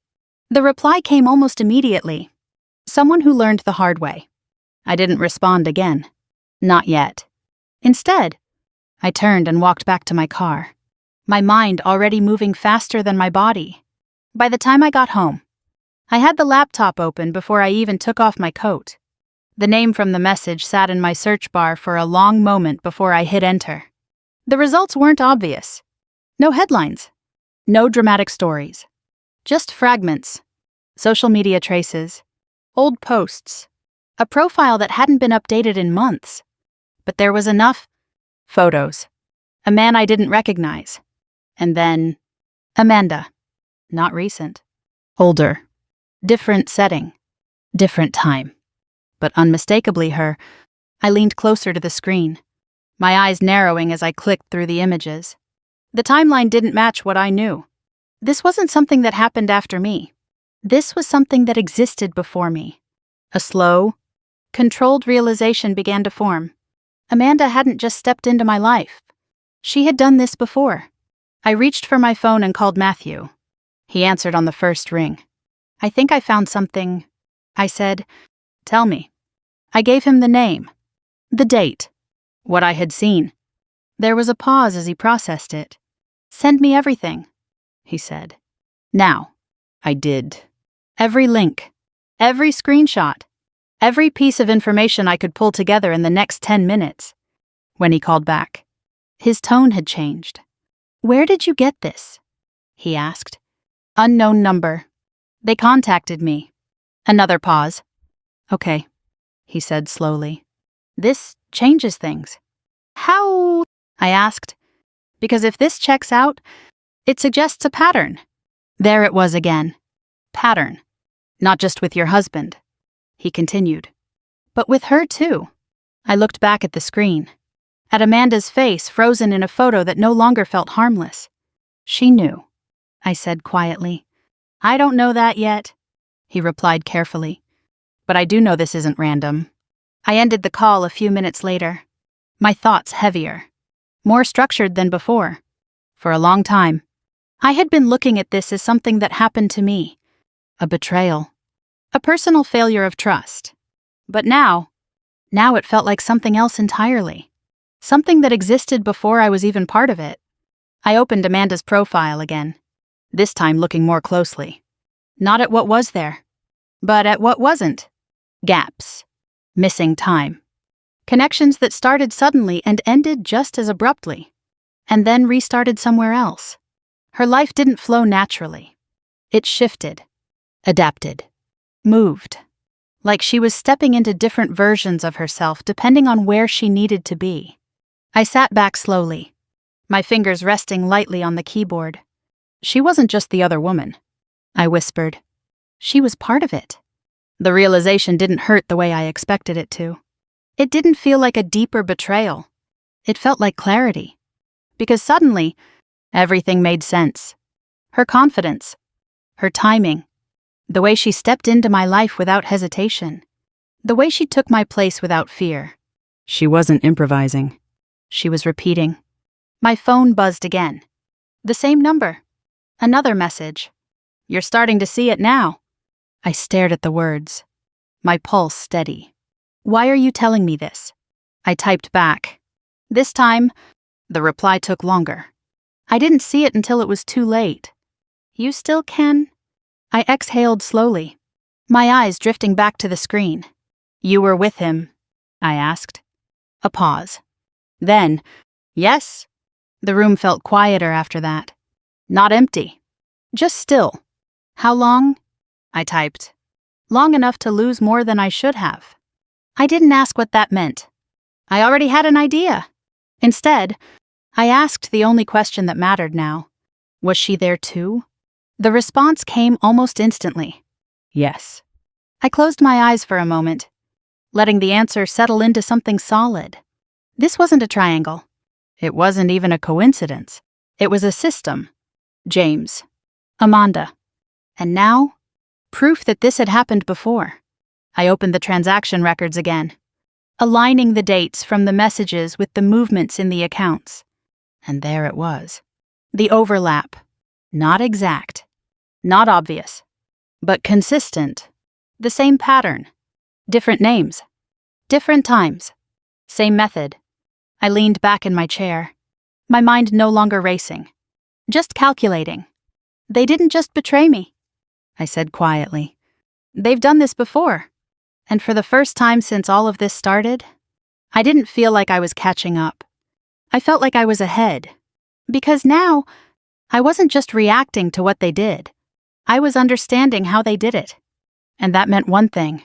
The reply came almost immediately. Someone who learned the hard way. I didn't respond again. Not yet. Instead, I turned and walked back to my car, my mind already moving faster than my body. By the time I got home, I had the laptop open before I even took off my coat. The name from the message sat in my search bar for a long moment before I hit enter. The results weren't obvious. No headlines. No dramatic stories. Just fragments. Social media traces. Old posts. A profile that hadn't been updated in months. But there was enough photos. A man I didn't recognize. And then Amanda. Not recent. Older. Different setting. Different time. But unmistakably her. I leaned closer to the screen, my eyes narrowing as I clicked through the images. The timeline didn't match what I knew. This wasn't something that happened after me. This was something that existed before me. A slow, controlled realization began to form. Amanda hadn't just stepped into my life. She had done this before. I reached for my phone and called Matthew. He answered on the first ring. "I think I found something," I said. "Tell me." I gave him the name, the date, what I had seen. There was a pause as he processed it. "Send me everything," he said. Now, I did. Every link, every screenshot, every piece of information I could pull together in the next 10 minutes. When he called back, his tone had changed. "Where did you get this?" he asked. "Unknown number. They contacted me." Another pause. "Okay," he said slowly. "This changes things." "How?" I asked. "Because if this checks out, it suggests a pattern." There it was again. Pattern. Not just with your husband, he continued, but with her too. I looked back at the screen, at Amanda's face frozen in a photo that no longer felt harmless. "She knew," I said quietly. "I don't know that yet," he replied carefully. "But I do know this isn't random." I ended the call a few minutes later, my thoughts heavier, more structured than before. For a long time, I had been looking at this as something that happened to me, a betrayal, a personal failure of trust. But now it felt like something else entirely, something that existed before I was even part of it. I opened Amanda's profile again, this time looking more closely. Not at what was there, but at what wasn't. Gaps. Missing time. Connections that started suddenly and ended just as abruptly, and then restarted somewhere else. Her life didn't flow naturally. It shifted, adapted, moved, like she was stepping into different versions of herself depending on where she needed to be. I sat back slowly, my fingers resting lightly on the keyboard. She wasn't just the other woman, I whispered. She was part of it. The realization didn't hurt the way I expected it to. It didn't feel like a deeper betrayal. It felt like clarity. Because suddenly, everything made sense. Her confidence, her timing, the way she stepped into my life without hesitation, the way she took my place without fear. She wasn't improvising. She was repeating. My phone buzzed again. The same number. Another message. You're starting to see it now. I stared at the words, my pulse steady. Why are you telling me this? I typed back. This time, the reply took longer. I didn't see it until it was too late. You still can? I exhaled slowly, my eyes drifting back to the screen. You were with him, I asked. A pause. Then, yes. The room felt quieter after that. Not empty. Just still. How long? I typed. Long enough to lose more than I should have. I didn't ask what that meant. I already had an idea. Instead, I asked the only question that mattered now. Was she there too? The response came almost instantly. Yes. I closed my eyes for a moment, letting the answer settle into something solid. This wasn't a triangle. It wasn't even a coincidence. It was a system. James. Amanda. And now, proof that this had happened before. I opened the transaction records again, aligning the dates from the messages with the movements in the accounts. And there it was. The overlap. Not exact. Not obvious. But consistent. The same pattern. Different names. Different times. Same method. I leaned back in my chair, my mind no longer racing. Just calculating. They didn't just betray me, I said quietly. They've done this before. And for the first time since all of this started, I didn't feel like I was catching up. I felt like I was ahead. Because now, I wasn't just reacting to what they did. I was understanding how they did it. And that meant one thing.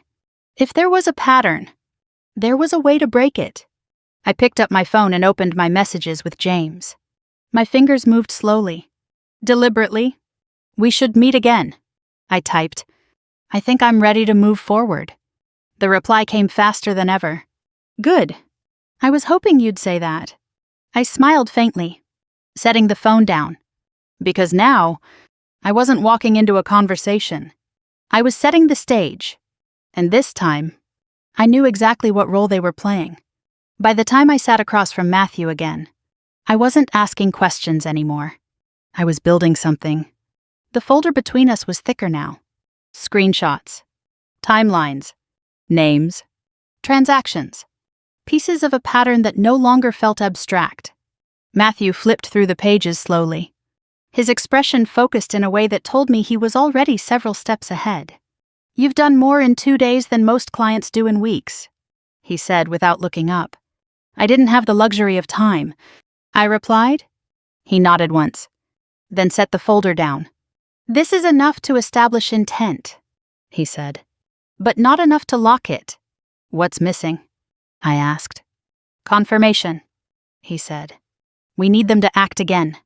If there was a pattern, there was a way to break it. I picked up my phone and opened my messages with James. My fingers moved slowly, deliberately. We should meet again, I typed. I think I'm ready to move forward. The reply came faster than ever. Good. I was hoping you'd say that. I smiled faintly, setting the phone down. Because now, I wasn't walking into a conversation. I was setting the stage. And this time, I knew exactly what role they were playing. By the time I sat across from Matthew again, I wasn't asking questions anymore. I was building something. The folder between us was thicker now. Screenshots, timelines, names, transactions, pieces of a pattern that no longer felt abstract. Matthew flipped through the pages slowly, his expression focused in a way that told me he was already several steps ahead. You've done more in 2 days than most clients do in weeks, he said without looking up. I didn't have the luxury of time, I replied. He nodded once, then set the folder down. This is enough to establish intent, he said, but not enough to lock it. What's missing? I asked. Confirmation, he said. We need them to act again.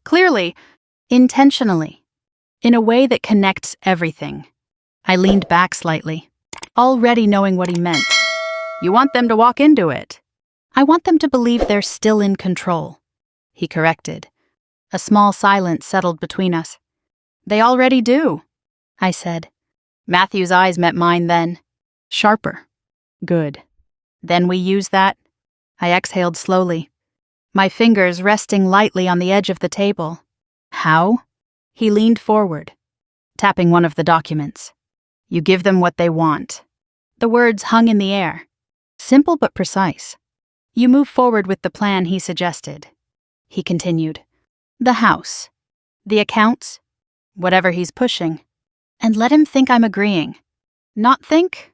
Clearly, intentionally, in a way that connects everything. I leaned back slightly, already knowing what he meant. You want them to walk into it. I want them to believe they're still in control, he corrected. A small silence settled between us. They already do, I said. Matthew's eyes met mine then. Sharper. Good. Then we use that? I exhaled slowly, my fingers resting lightly on the edge of the table. How? He leaned forward, tapping one of the documents. You give them what they want. The words hung in the air, simple but precise. You move forward with the plan he suggested. He continued. The house. The accounts. Whatever he's pushing. And let him think I'm agreeing. Not think,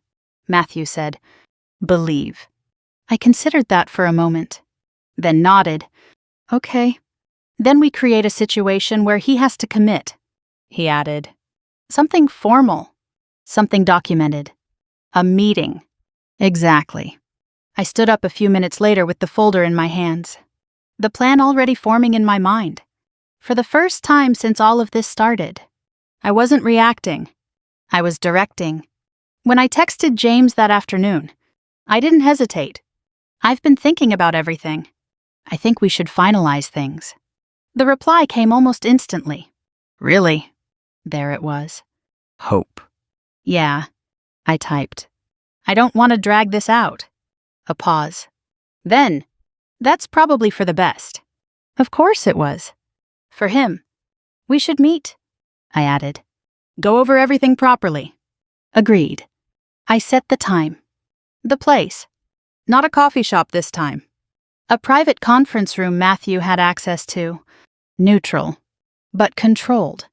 Matthew said. Believe. I considered that for a moment, then nodded. Okay. Then we create a situation where he has to commit, he added. Something formal. Something documented. A meeting. Exactly. I stood up a few minutes later with the folder in my hands. The plan already forming in my mind. For the first time since all of this started. I wasn't reacting. I was directing. When I texted James that afternoon, I didn't hesitate. I've been thinking about everything. I think we should finalize things. The reply came almost instantly. Really? There it was. Hope. Yeah, I typed. I don't want to drag this out. A pause. Then, that's probably for the best. Of course it was. For him. We should meet, I added. Go over everything properly. Agreed. I set the time. The place. Not a coffee shop this time. A private conference room Matthew had access to. Neutral. But controlled.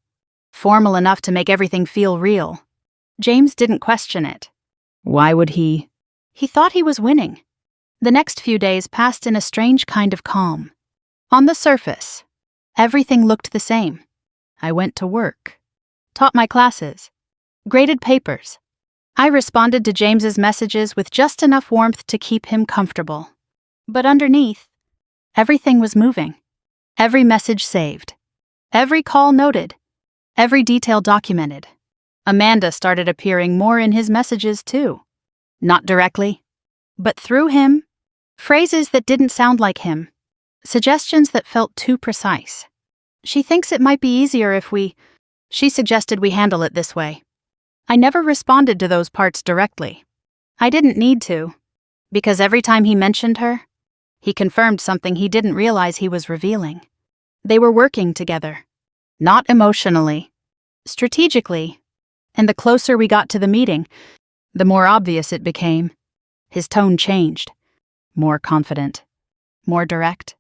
Formal enough to make everything feel real. James didn't question it. Why would he? He thought he was winning. The next few days passed in a strange kind of calm. On the surface, everything looked the same. I went to work. Taught my classes. Graded papers. I responded to James's messages with just enough warmth to keep him comfortable. But underneath, everything was moving. Every message saved. Every call noted. Every detail documented. Amanda started appearing more in his messages too. Not directly, but through him. Phrases that didn't sound like him. Suggestions that felt too precise. She thinks it might be easier if she suggested we handle it this way. I never responded to those parts directly. I didn't need to, because every time he mentioned her, he confirmed something he didn't realize he was revealing. They were working together. Not emotionally. Strategically. And the closer we got to the meeting, the more obvious it became. His tone changed. More confident. More direct.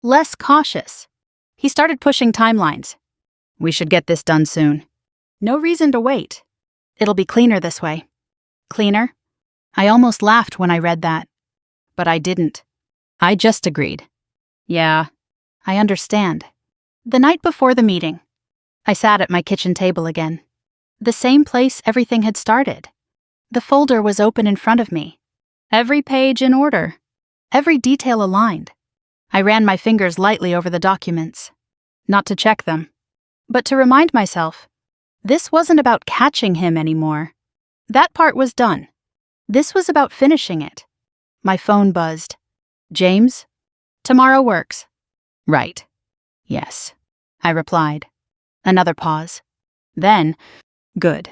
Less cautious. He started pushing timelines. We should get this done soon. No reason to wait. It'll be cleaner this way. Cleaner? I almost laughed when I read that. But I didn't. I just agreed. Yeah, I understand. The night before the meeting, I sat at my kitchen table again. The same place everything had started. The folder was open in front of me. Every page in order. Every detail aligned. I ran my fingers lightly over the documents. Not to check them, but to remind myself, this wasn't about catching him anymore. That part was done. This was about finishing it. My phone buzzed. James? Tomorrow works. Right. Yes, I replied. Another pause. Then, good.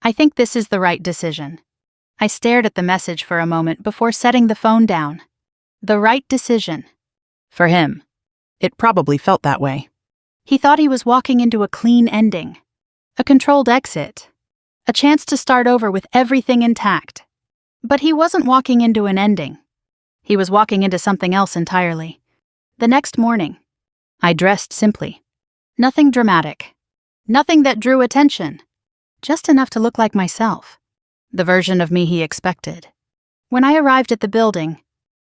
I think this is the right decision. I stared at the message for a moment before setting the phone down. The right decision. For him. It probably felt that way. He thought he was walking into a clean ending. A controlled exit. A chance to start over with everything intact. But he wasn't walking into an ending. He was walking into something else entirely. The next morning, I dressed simply. Nothing dramatic. Nothing that drew attention. Just enough to look like myself. The version of me he expected. When I arrived at the building,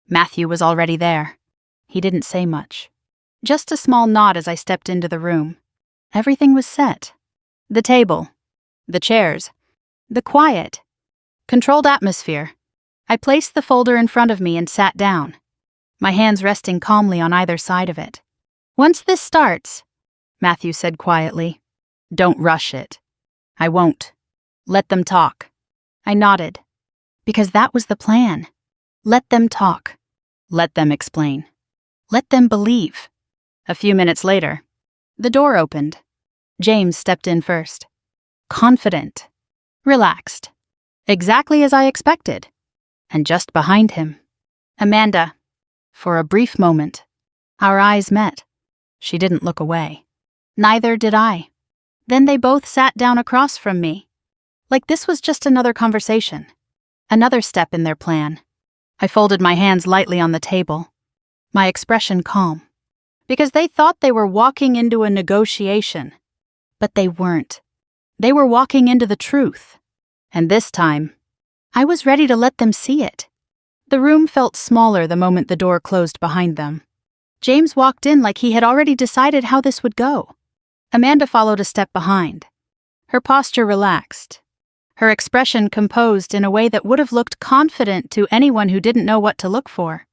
Matthew was already there. He didn't say much. Just a small nod as I stepped into the room. Everything was set. The table. The chairs. The quiet. Controlled atmosphere. I placed the folder in front of me and sat down, my hands resting calmly on either side of it. Once this starts, Matthew said quietly, don't rush it. I won't. Let them talk. I nodded. Because that was the plan. Let them talk. Let them explain. Let them believe. A few minutes later, the door opened. James stepped in first. Confident. Relaxed. Exactly as I expected. And just behind him, Amanda. For a brief moment, our eyes met. She didn't look away. Neither did I. Then they both sat down across from me. Like this was just another conversation. Another step in their plan. I folded my hands lightly on the table, my expression calm. Because they thought they were walking into a negotiation. But they weren't. They were walking into the truth. And this time, I was ready to let them see it. The room felt smaller the moment the door closed behind them. James walked in like he had already decided how this would go. Amanda followed a step behind. Her posture relaxed, her expression composed in a way that would have looked confident to anyone who didn't know what to look for.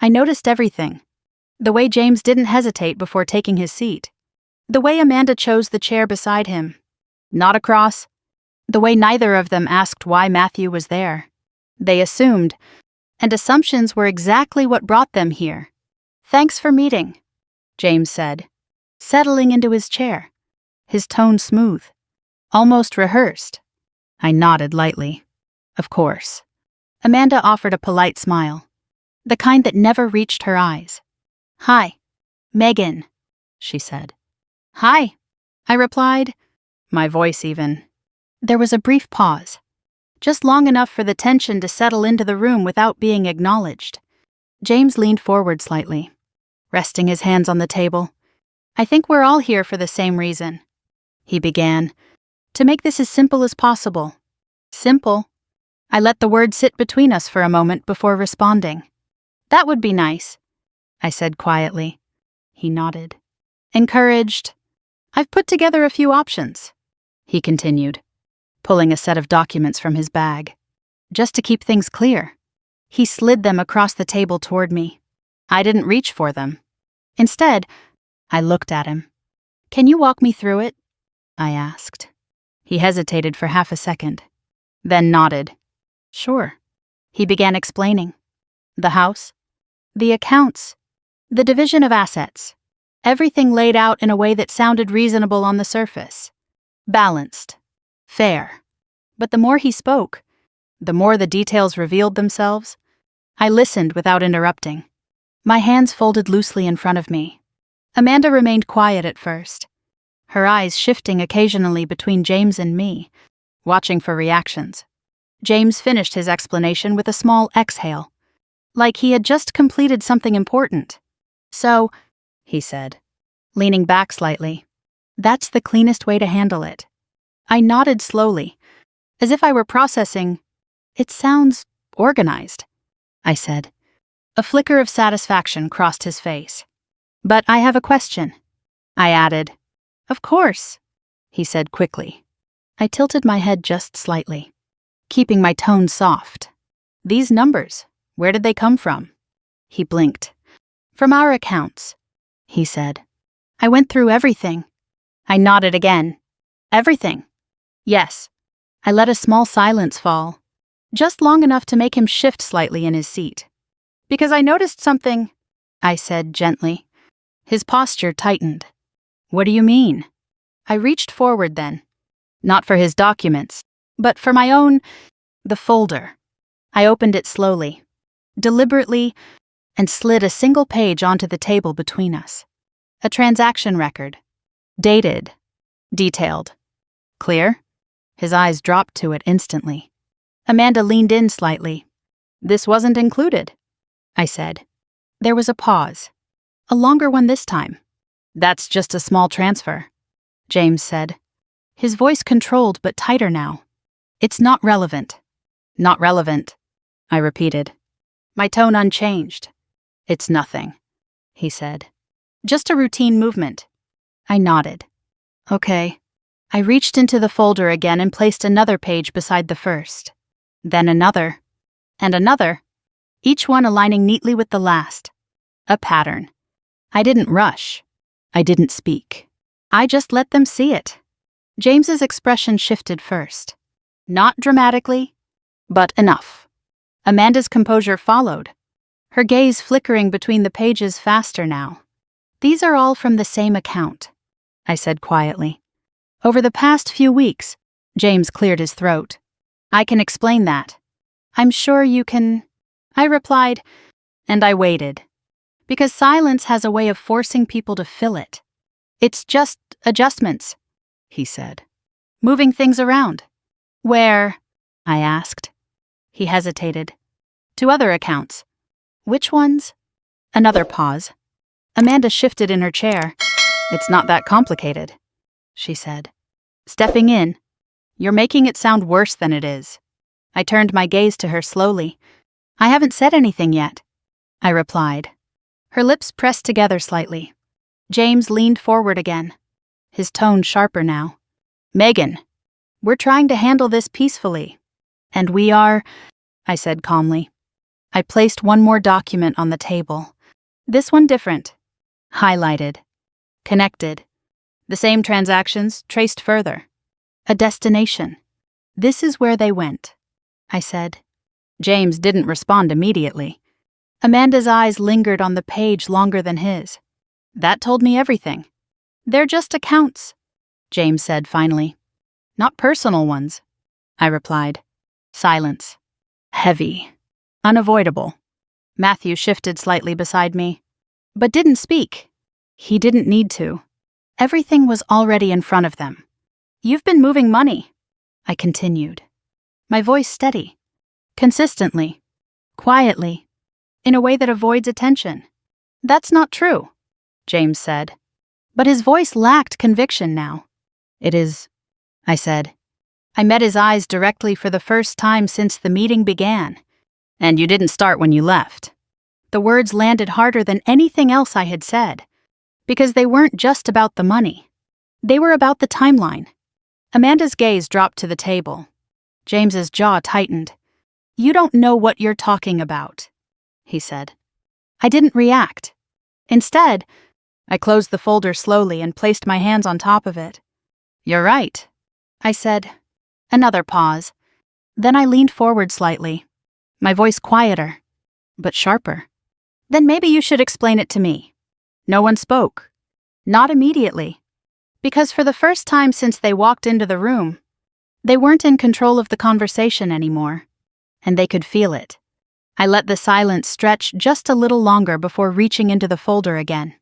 I noticed everything. The way James didn't hesitate before taking his seat. The way Amanda chose the chair beside him. Not across. The way neither of them asked why Matthew was there. They assumed, and assumptions were exactly what brought them here. "Thanks for meeting," James said, settling into his chair, his tone smooth, almost rehearsed. I nodded lightly. Of course. Amanda offered a polite smile, the kind that never reached her eyes. "Hi, Megan," she said. "Hi," I replied, my voice even. There was a brief pause, just long enough for the tension to settle into the room without being acknowledged. James leaned forward slightly, resting his hands on the table. "I think we're all here for the same reason," he began, "to make this as simple as possible." Simple? I let the word sit between us for a moment before responding. "That would be nice," I said quietly. He nodded. "Encouraged. I've put together a few options," he continued, pulling a set of documents from his bag. Just to keep things clear, he slid them across the table toward me. I didn't reach for them. Instead, I looked at him. "Can you walk me through it?" I asked. He hesitated for half a second, then nodded. "Sure." He began explaining. The house, the accounts, the division of assets, everything laid out in a way that sounded reasonable on the surface. Balanced. Fair. But the more he spoke, the more the details revealed themselves. I listened without interrupting, my hands folded loosely in front of me. Amanda remained quiet at first, her eyes shifting occasionally between James and me, watching for reactions. James finished his explanation with a small exhale, like he had just completed something important. "So," he said, leaning back slightly, "that's the cleanest way to handle it." I nodded slowly, as if I were processing. "It sounds organized," I said. A flicker of satisfaction crossed his face. "But I have a question," I added. "Of course," he said quickly. I tilted my head just slightly, keeping my tone soft. "These numbers, where did they come from?" He blinked. "From our accounts," he said. "I went through everything." I nodded again. "Everything?" "Yes." I let a small silence fall, just long enough to make him shift slightly in his seat. "Because I noticed something," I said gently. His posture tightened. "What do you mean?" I reached forward then, not for his documents, but for my own, the folder. I opened it slowly, deliberately, and slid a single page onto the table between us. A transaction record. Dated. Detailed. Clear? His eyes dropped to it instantly. Amanda leaned in slightly. "This wasn't included," I said. There was a pause. A longer one this time. "That's just a small transfer," James said. His voice controlled but tighter now. "It's not relevant." "Not relevant," I repeated, my tone unchanged. "It's nothing," he said. "Just a routine movement." I nodded. "Okay." I reached into the folder again and placed another page beside the first. Then another. And another. Each one aligning neatly with the last. A pattern. I didn't rush. I didn't speak. I just let them see it. James's expression shifted first. Not dramatically, but enough. Amanda's composure followed, her gaze flickering between the pages faster now. "These are all from the same account," I said quietly. "Over the past few weeks," James cleared his throat. "I can explain that." "I'm sure you can," I replied, and I waited. Because silence has a way of forcing people to fill it. "It's just adjustments," he said. "Moving things around." "Where?" I asked. He hesitated. "To other accounts." "Which ones?" Another pause. Amanda shifted in her chair. "It's not that complicated," she said. Stepping in, You're making it sound worse than it is. I turned my gaze to her slowly. I haven't said anything yet, I replied. Her lips pressed together slightly. James leaned forward again, his tone sharper now. Megan, we're trying to handle this peacefully. And we are, I said calmly. I placed one more document on the table. This one different. Highlighted. Connected. The same transactions, traced further. A destination. This is where they went, I said. James didn't respond immediately. Amanda's eyes lingered on the page longer than his. That told me everything. They're just accounts, James said finally. Not personal ones, I replied. Silence. Heavy. Unavoidable. Matthew shifted slightly beside me, but didn't speak. He didn't need to. Everything was already in front of them. You've been moving money, I continued. My voice steady. Consistently. Quietly. In a way that avoids attention. That's not true, James said. But his voice lacked conviction now. It is, I said. I met his eyes directly for the first time since the meeting began. And you didn't start when you left. The words landed harder than anything else I had said. Because they weren't just about the money. They were about the timeline. Amanda's gaze dropped to the table. James's jaw tightened. You don't know what you're talking about, he said. I didn't react. Instead, I closed the folder slowly and placed my hands on top of it. You're right, I said. Another pause. Then I leaned forward slightly, my voice quieter, but sharper. Then maybe you should explain it to me. No one spoke. Not immediately. Because for the first time since they walked into the room, they weren't in control of the conversation anymore, and they could feel it. I let the silence stretch just a little longer before reaching into the folder again.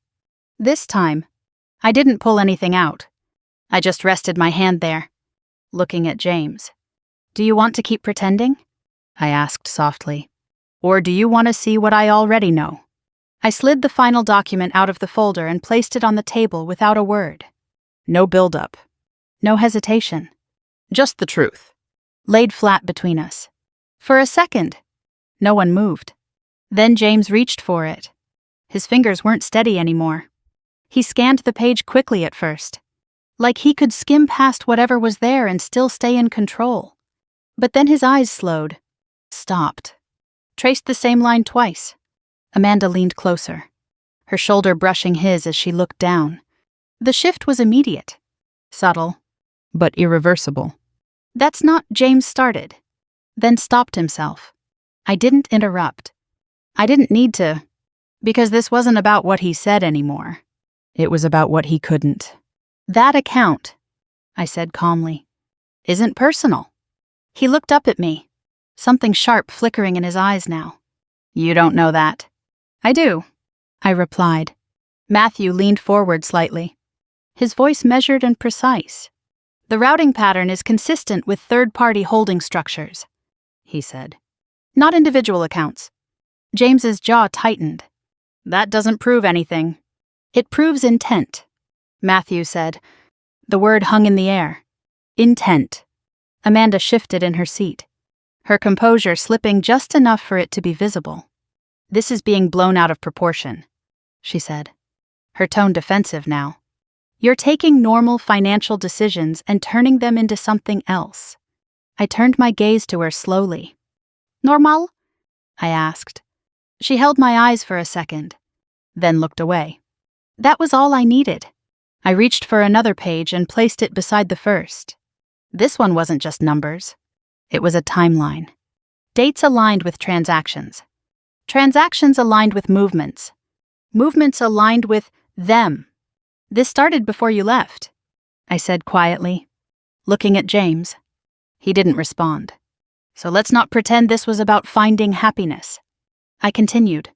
This time, I didn't pull anything out. I just rested my hand there, looking at James. Do you want to keep pretending? I asked softly. Or do you want to see what I already know? I slid the final document out of the folder and placed it on the table without a word. No build-up. No hesitation. Just the truth. Laid flat between us. For a second, no one moved. Then James reached for it. His fingers weren't steady anymore. He scanned the page quickly at first, like he could skim past whatever was there and still stay in control. But then his eyes slowed, stopped, traced the same line twice. Amanda leaned closer, her shoulder brushing his as she looked down. The shift was immediate, subtle, but irreversible. That's not, James started, then stopped himself. I didn't interrupt. I didn't need to, because this wasn't about what he said anymore. It was about what he couldn't. That account, I said calmly, isn't personal. He looked up at me, something sharp flickering in his eyes now. You don't know that. I do, I replied. Matthew leaned forward slightly, his voice measured and precise. The routing pattern is consistent with third-party holding structures, he said. Not individual accounts. James's jaw tightened. That doesn't prove anything. It proves intent, Matthew said. The word hung in the air. Intent. Amanda shifted in her seat, her composure slipping just enough for it to be visible. This is being blown out of proportion, she said, her tone defensive now. You're taking normal financial decisions and turning them into something else. I turned my gaze to her slowly. Normal? I asked. She held my eyes for a second, then looked away. That was all I needed. I reached for another page and placed it beside the first. This one wasn't just numbers. It was a timeline. Dates aligned with transactions. Transactions aligned with movements. Movements aligned with them. This started before you left, I said quietly, looking at James. He didn't respond. So let's not pretend this was about finding happiness. I continued.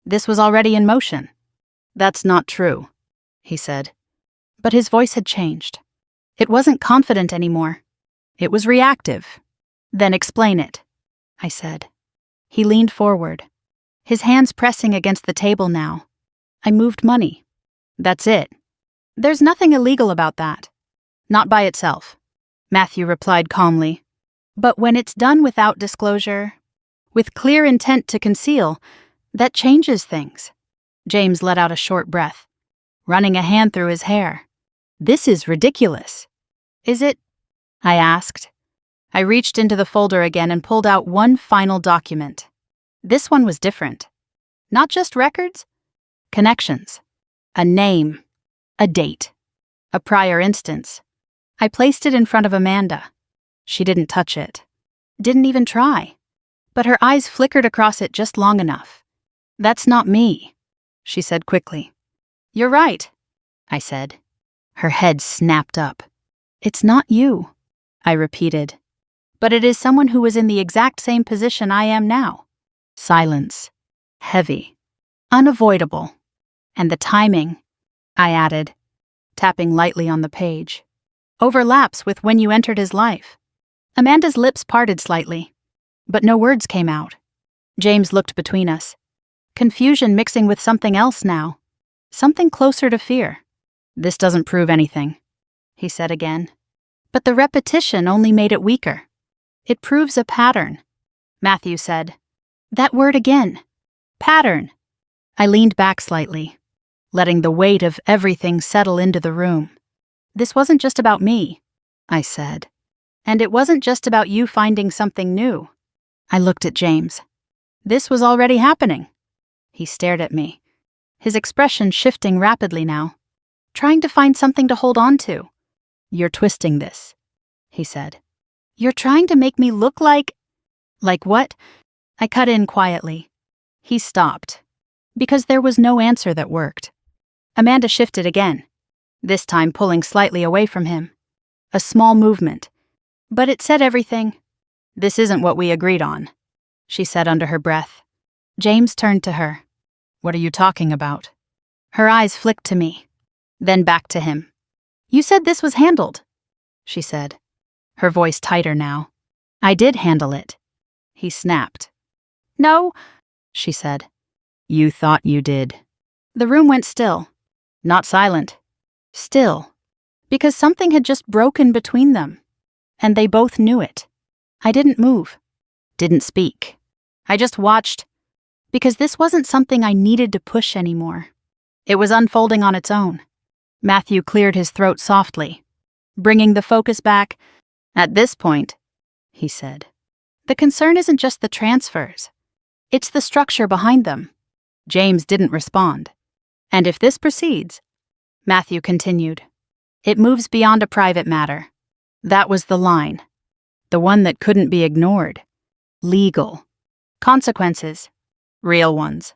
This was already in motion. That's not true, he said. But his voice had changed. It wasn't confident anymore. It was reactive. Then explain it, I said. He leaned forward, his hands pressing against the table now. I moved money. That's it. There's nothing illegal about that. Not by itself. Matthew replied calmly. But when it's done without disclosure, with clear intent to conceal, that changes things. James let out a short breath, running a hand through his hair. This is ridiculous. Is it? I asked. I reached into the folder again and pulled out one final document. This one was different. Not just records, connections. A name, a date, a prior instance. I placed it in front of Amanda. She didn't touch it. Didn't even try. But her eyes flickered across it just long enough. That's not me, she said quickly. You're right, I said. Her head snapped up. It's not you, I repeated. But it is someone who was in the exact same position I am now. Silence. Heavy. Unavoidable. And the timing, I added, tapping lightly on the page, overlaps with when you entered his life. Amanda's lips parted slightly, but no words came out. James looked between us, confusion mixing with something else now, something closer to fear. This doesn't prove anything, he said again. But the repetition only made it weaker. It proves a pattern, Matthew said. That word again. Pattern. I leaned back slightly, letting the weight of everything settle into the room. This wasn't just about me, I said. And it wasn't just about you finding something new. I looked at James. This was already happening. He stared at me, his expression shifting rapidly now, trying to find something to hold on to. You're twisting this, he said. You're trying to make me look like... Like what? I cut in quietly. He stopped, because there was no answer that worked. Amanda shifted again, this time pulling slightly away from him. A small movement. But it said everything. This isn't what we agreed on, she said under her breath. James turned to her. What are you talking about? Her eyes flicked to me, then back to him. You said this was handled, she said, her voice tighter now. I did handle it, he snapped. No, she said. You thought you did. The room went still. Not silent. Still. Because something had just broken between them. And they both knew it. I didn't move. Didn't speak. I just watched. Because this wasn't something I needed to push anymore. It was unfolding on its own. Matthew cleared his throat softly, bringing the focus back. At this point, he said, the concern isn't just the transfers. It's the structure behind them. James didn't respond. And if this proceeds, Matthew continued, it moves beyond a private matter. That was the line. The one that couldn't be ignored. Legal. Consequences. Real ones.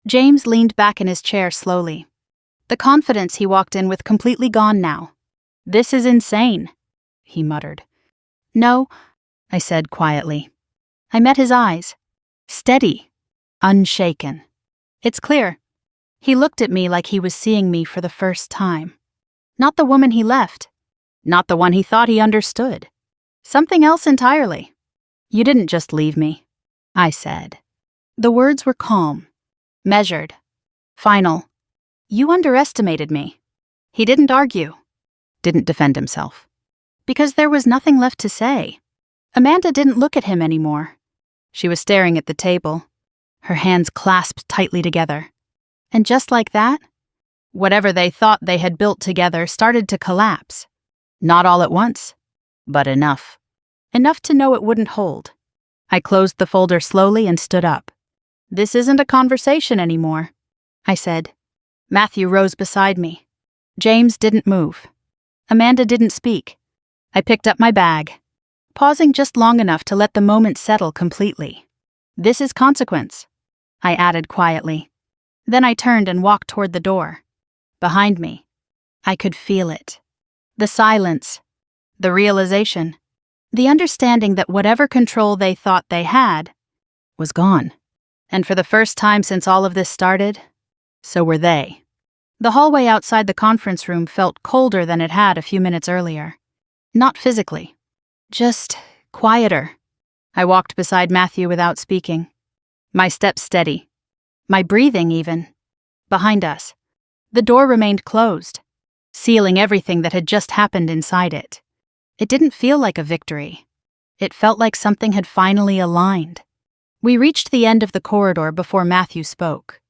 James leaned back in his chair slowly. The confidence he walked in with completely gone now. This is insane, he muttered. No, I said quietly. I met his eyes. Steady. Unshaken. It's clear. He looked at me like he was seeing me for the first time. Not the woman he left. Not the one he thought he understood. Something else entirely. You didn't just leave me, I said. The words were calm, measured, final. You underestimated me. He didn't argue. Didn't defend himself. Because there was nothing left to say. Amanda didn't look at him anymore. She was staring at the table, her hands clasped tightly together. And just like that, whatever they thought they had built together started to collapse. Not all at once, but enough. Enough to know it wouldn't hold. I closed the folder slowly and stood up. This isn't a conversation anymore, I said. Matthew rose beside me. James didn't move. Amanda didn't speak. I picked up my bag, pausing just long enough to let the moment settle completely. This is consequence, I added quietly. Then I turned and walked toward the door. Behind me, I could feel it. The silence, the realization, the understanding that whatever control they thought they had was gone. And for the first time since all of this started, so were they. The hallway outside the conference room felt colder than it had a few minutes earlier. Not physically, just quieter. I walked beside Matthew without speaking. My steps steady. My breathing even. Behind us, the door remained closed, sealing everything that had just happened inside it. It didn't feel like a victory. It felt like something had finally aligned. We reached the end of the corridor before Matthew spoke.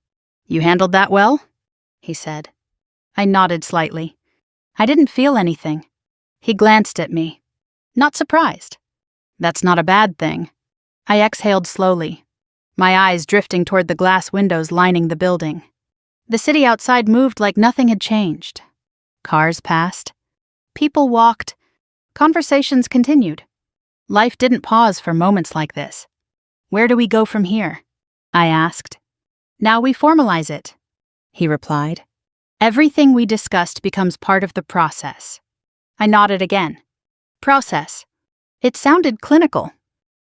"You handled that well?" he said. I nodded slightly. I didn't feel anything. He glanced at me. Not surprised. That's not a bad thing. I exhaled slowly, my eyes drifting toward the glass windows lining the building. The city outside moved like nothing had changed. Cars passed. People walked. Conversations continued. Life didn't pause for moments like this. "Where do we go from here?" I asked. "Now we formalize it," he replied. "Everything we discussed becomes part of the process." I nodded again. Process. It sounded clinical.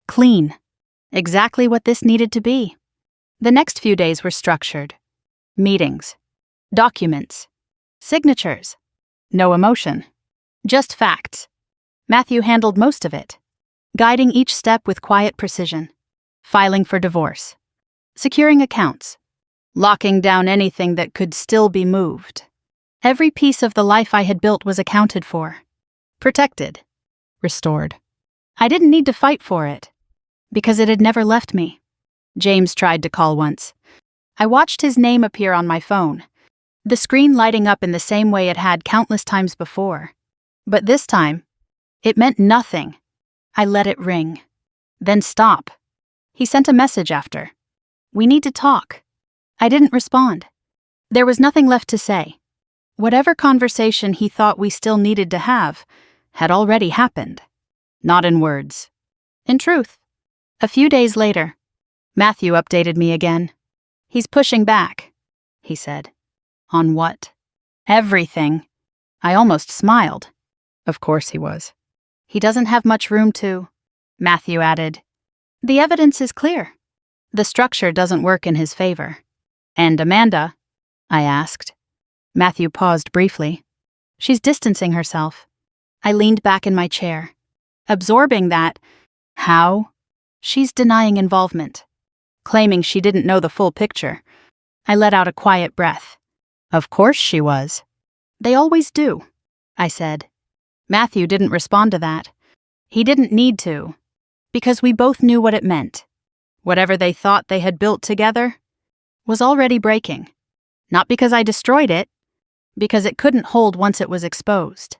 Clean. Exactly what this needed to be. The next few days were structured. Meetings. Documents. Signatures. No emotion. Just facts. Matthew handled most of it, guiding each step with quiet precision. Filing for divorce. Securing accounts. Locking down anything that could still be moved. Every piece of the life I had built was accounted for. Protected. Restored. I didn't need to fight for it, because it had never left me. James tried to call once. I watched his name appear on my phone, the screen lighting up in the same way it had countless times before. But this time, it meant nothing. I let it ring. Then stop. He sent a message after. "We need to talk." I didn't respond. There was nothing left to say. Whatever conversation he thought we still needed to have had already happened. Not in words. In truth. A few days later, Matthew updated me again. "He's pushing back," he said. "On what?" "Everything." I almost smiled. Of course he was. "He doesn't have much room to," Matthew added. "The evidence is clear. The structure doesn't work in his favor." "And Amanda?" I asked. Matthew paused briefly. "She's distancing herself." I leaned back in my chair, absorbing that. How? She's denying involvement, claiming she didn't know the full picture. I let out a quiet breath. Of course she was. "They always do," I said. Matthew didn't respond to that. He didn't need to, because we both knew what it meant. Whatever they thought they had built together was already breaking. Not because I destroyed it, because it couldn't hold once it was exposed.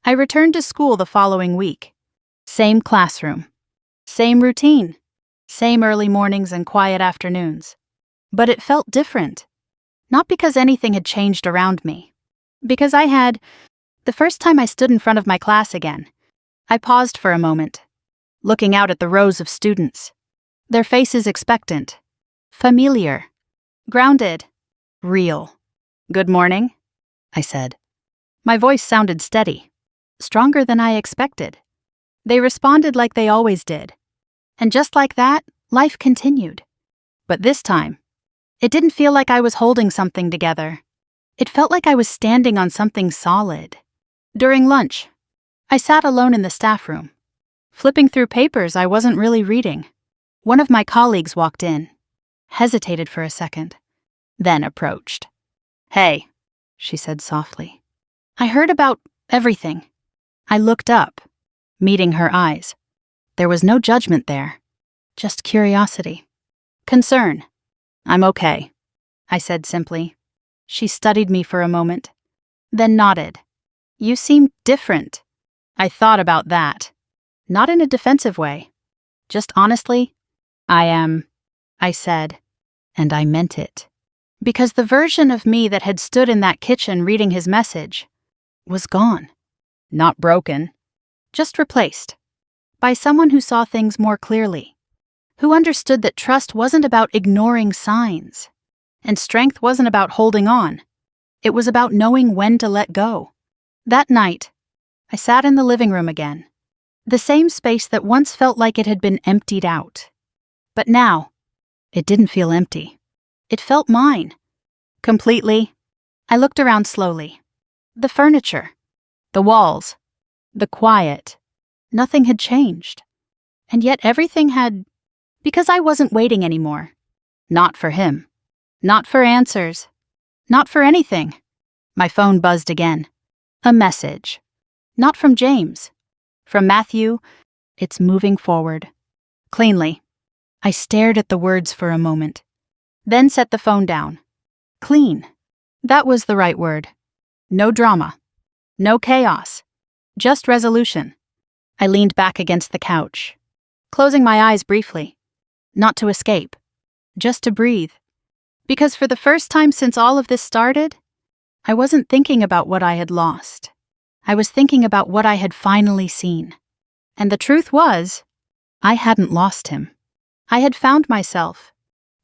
I returned to school the following week. Same classroom. Same routine. Same early mornings and quiet afternoons. But it felt different. Not because anything had changed around me. Because I had. The first time I stood in front of my class again, I paused for a moment, looking out at the rows of students. Their faces expectant. Familiar. Grounded. Real. "Good morning," I said. My voice sounded steady. Stronger than I expected. They responded like they always did. And just like that, life continued. But this time, it didn't feel like I was holding something together. It felt like I was standing on something solid. During lunch, I sat alone in the staff room, flipping through papers I wasn't really reading. One of my colleagues walked in, hesitated for a second, then approached. "Hey," she said softly. I heard about everything. I looked up, meeting her eyes. There was no judgment there, just curiosity. Concern. "I'm okay," I said simply. She studied me for a moment, then nodded. "You seem different." I thought about that. Not in a defensive way. Just honestly, "I am," I said, and I meant it. Because the version of me that had stood in that kitchen reading his message was gone. Not broken, just replaced. By someone who saw things more clearly. Who understood that trust wasn't about ignoring signs. And strength wasn't about holding on. It was about knowing when to let go. That night, I sat in the living room again. The same space that once felt like it had been emptied out. But now, it didn't feel empty. It felt mine. Completely. I looked around slowly. The furniture. The walls. The quiet. Nothing had changed. And yet everything had. Because I wasn't waiting anymore. Not for him. Not for answers. Not for anything. My phone buzzed again. A message. Not from James. From Matthew, it's moving forward. Cleanly. I stared at the words for a moment, then set the phone down. Clean. That was the right word. No drama. No chaos. Just resolution. I leaned back against the couch, closing my eyes briefly. Not to escape. Just to breathe. Because for the first time since all of this started, I wasn't thinking about what I had lost. I was thinking about what I had finally seen. And the truth was, I hadn't lost him. I had found myself,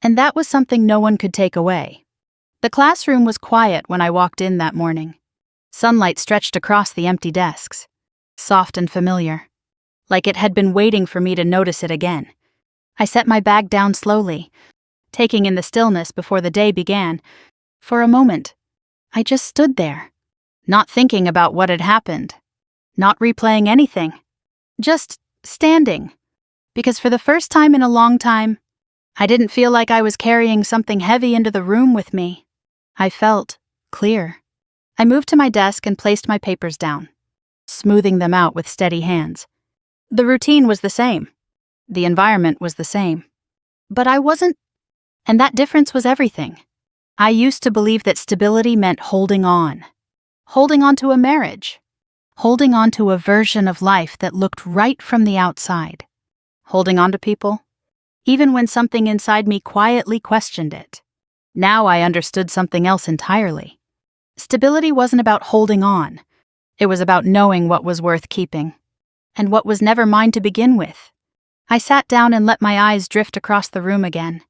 and that was something no one could take away. The classroom was quiet when I walked in that morning. Sunlight stretched across the empty desks, soft and familiar, like it had been waiting for me to notice it again. I set my bag down slowly, taking in the stillness before the day began. For a moment, I just stood there, not thinking about what had happened, not replaying anything, just standing. Because for the first time in a long time, I didn't feel like I was carrying something heavy into the room with me. I felt clear. I moved to my desk and placed my papers down, smoothing them out with steady hands. The routine was the same. The environment was the same. But I wasn't, and that difference was everything. I used to believe that stability meant holding on to a marriage, holding on to a version of life that looked right from the outside. Holding on to people, even when something inside me quietly questioned it. Now I understood something else entirely. Stability wasn't about holding on. It was about knowing what was worth keeping, and what was never mine to begin with. I sat down and let my eyes drift across the room again,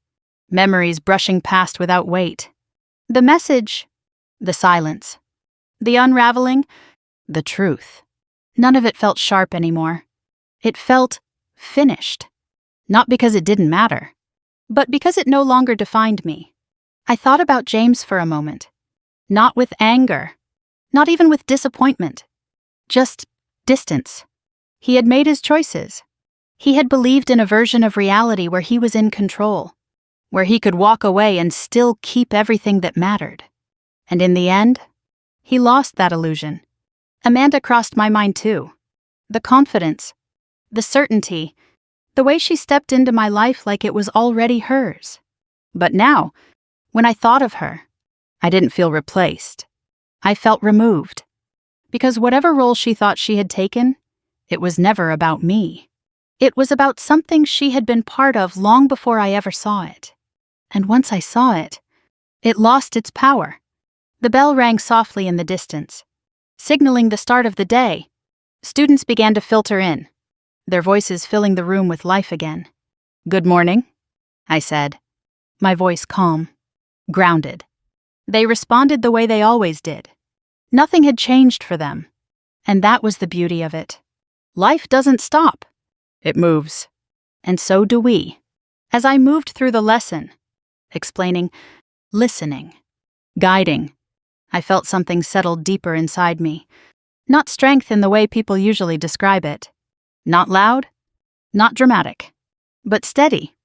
memories brushing past without weight. The message, the silence, the unraveling, the truth. None of it felt sharp anymore. It felt finished. Not because it didn't matter, but because it no longer defined me. I thought about James for a moment. Not with anger, not even with disappointment. Just distance. He had made his choices. He had believed in a version of reality where he was in control, where he could walk away and still keep everything that mattered. And in the end, he lost that illusion. Amanda crossed my mind too. The confidence, the certainty, the way she stepped into my life like it was already hers. But now, when I thought of her, I didn't feel replaced. I felt removed. Because whatever role she thought she had taken, it was never about me. It was about something she had been part of long before I ever saw it. And once I saw it, it lost its power. The bell rang softly in the distance, signaling the start of the day. Students began to filter in, their voices filling the room with life again. "Good morning," I said, my voice calm, grounded. They responded the way they always did. Nothing had changed for them, and that was the beauty of it. Life doesn't stop. It moves. And so do we. As I moved through the lesson, explaining, listening, guiding, I felt something settle deeper inside me. Not strength in the way people usually describe it. Not loud, not dramatic, but steady.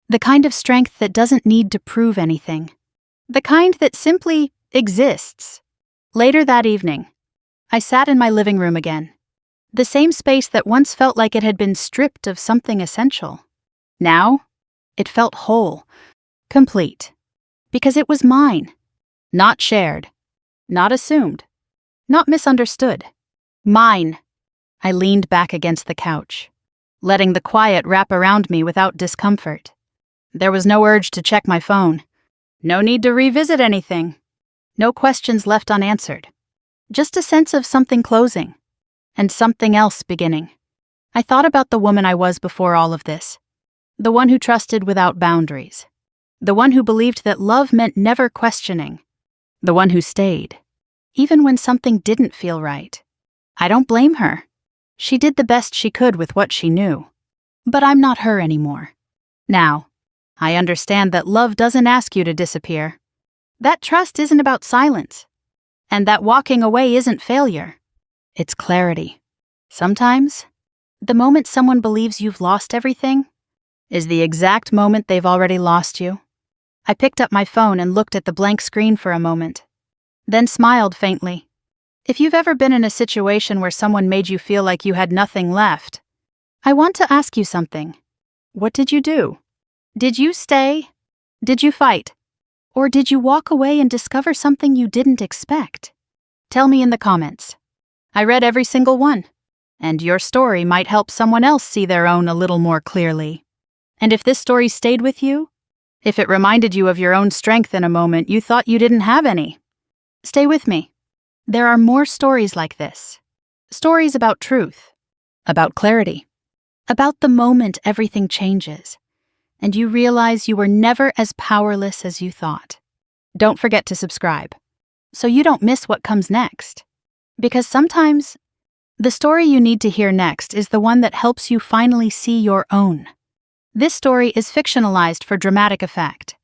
The kind of strength that doesn't need to prove anything. The kind that simply exists. Later that evening, I sat in my living room again. The same space that once felt like it had been stripped of something essential. Now, it felt whole, complete. Because it was mine. Not shared. Not assumed. Not misunderstood. Mine. I leaned back against the couch, letting the quiet wrap around me without discomfort. There was no urge to check my phone. No need to revisit anything. No questions left unanswered. Just a sense of something closing, and something else beginning. I thought about the woman I was before all of this. The one who trusted without boundaries. The one who believed that love meant never questioning. The one who stayed, even when something didn't feel right. I don't blame her. She did the best she could with what she knew. But I'm not her anymore. Now, I understand that love doesn't ask you to disappear. That trust isn't about silence. And that walking away isn't failure. It's clarity. Sometimes, the moment someone believes you've lost everything is the exact moment they've already lost you. I picked up my phone and looked at the blank screen for a moment, then smiled faintly. If you've ever been in a situation where someone made you feel like you had nothing left, I want to ask you something. What did you do? Did you stay? Did you fight? Or did you walk away and discover something you didn't expect? Tell me in the comments. I read every single one, and your story might help someone else see their own a little more clearly. And if this story stayed with you, if it reminded you of your own strength in a moment you thought you didn't have any, stay with me. There are more stories like this. Stories about truth, about clarity, about the moment everything changes, and you realize you were never as powerless as you thought. Don't forget to subscribe, so you don't miss what comes next. Because sometimes, the story you need to hear next is the one that helps you finally see your own. This story is fictionalized for dramatic effect.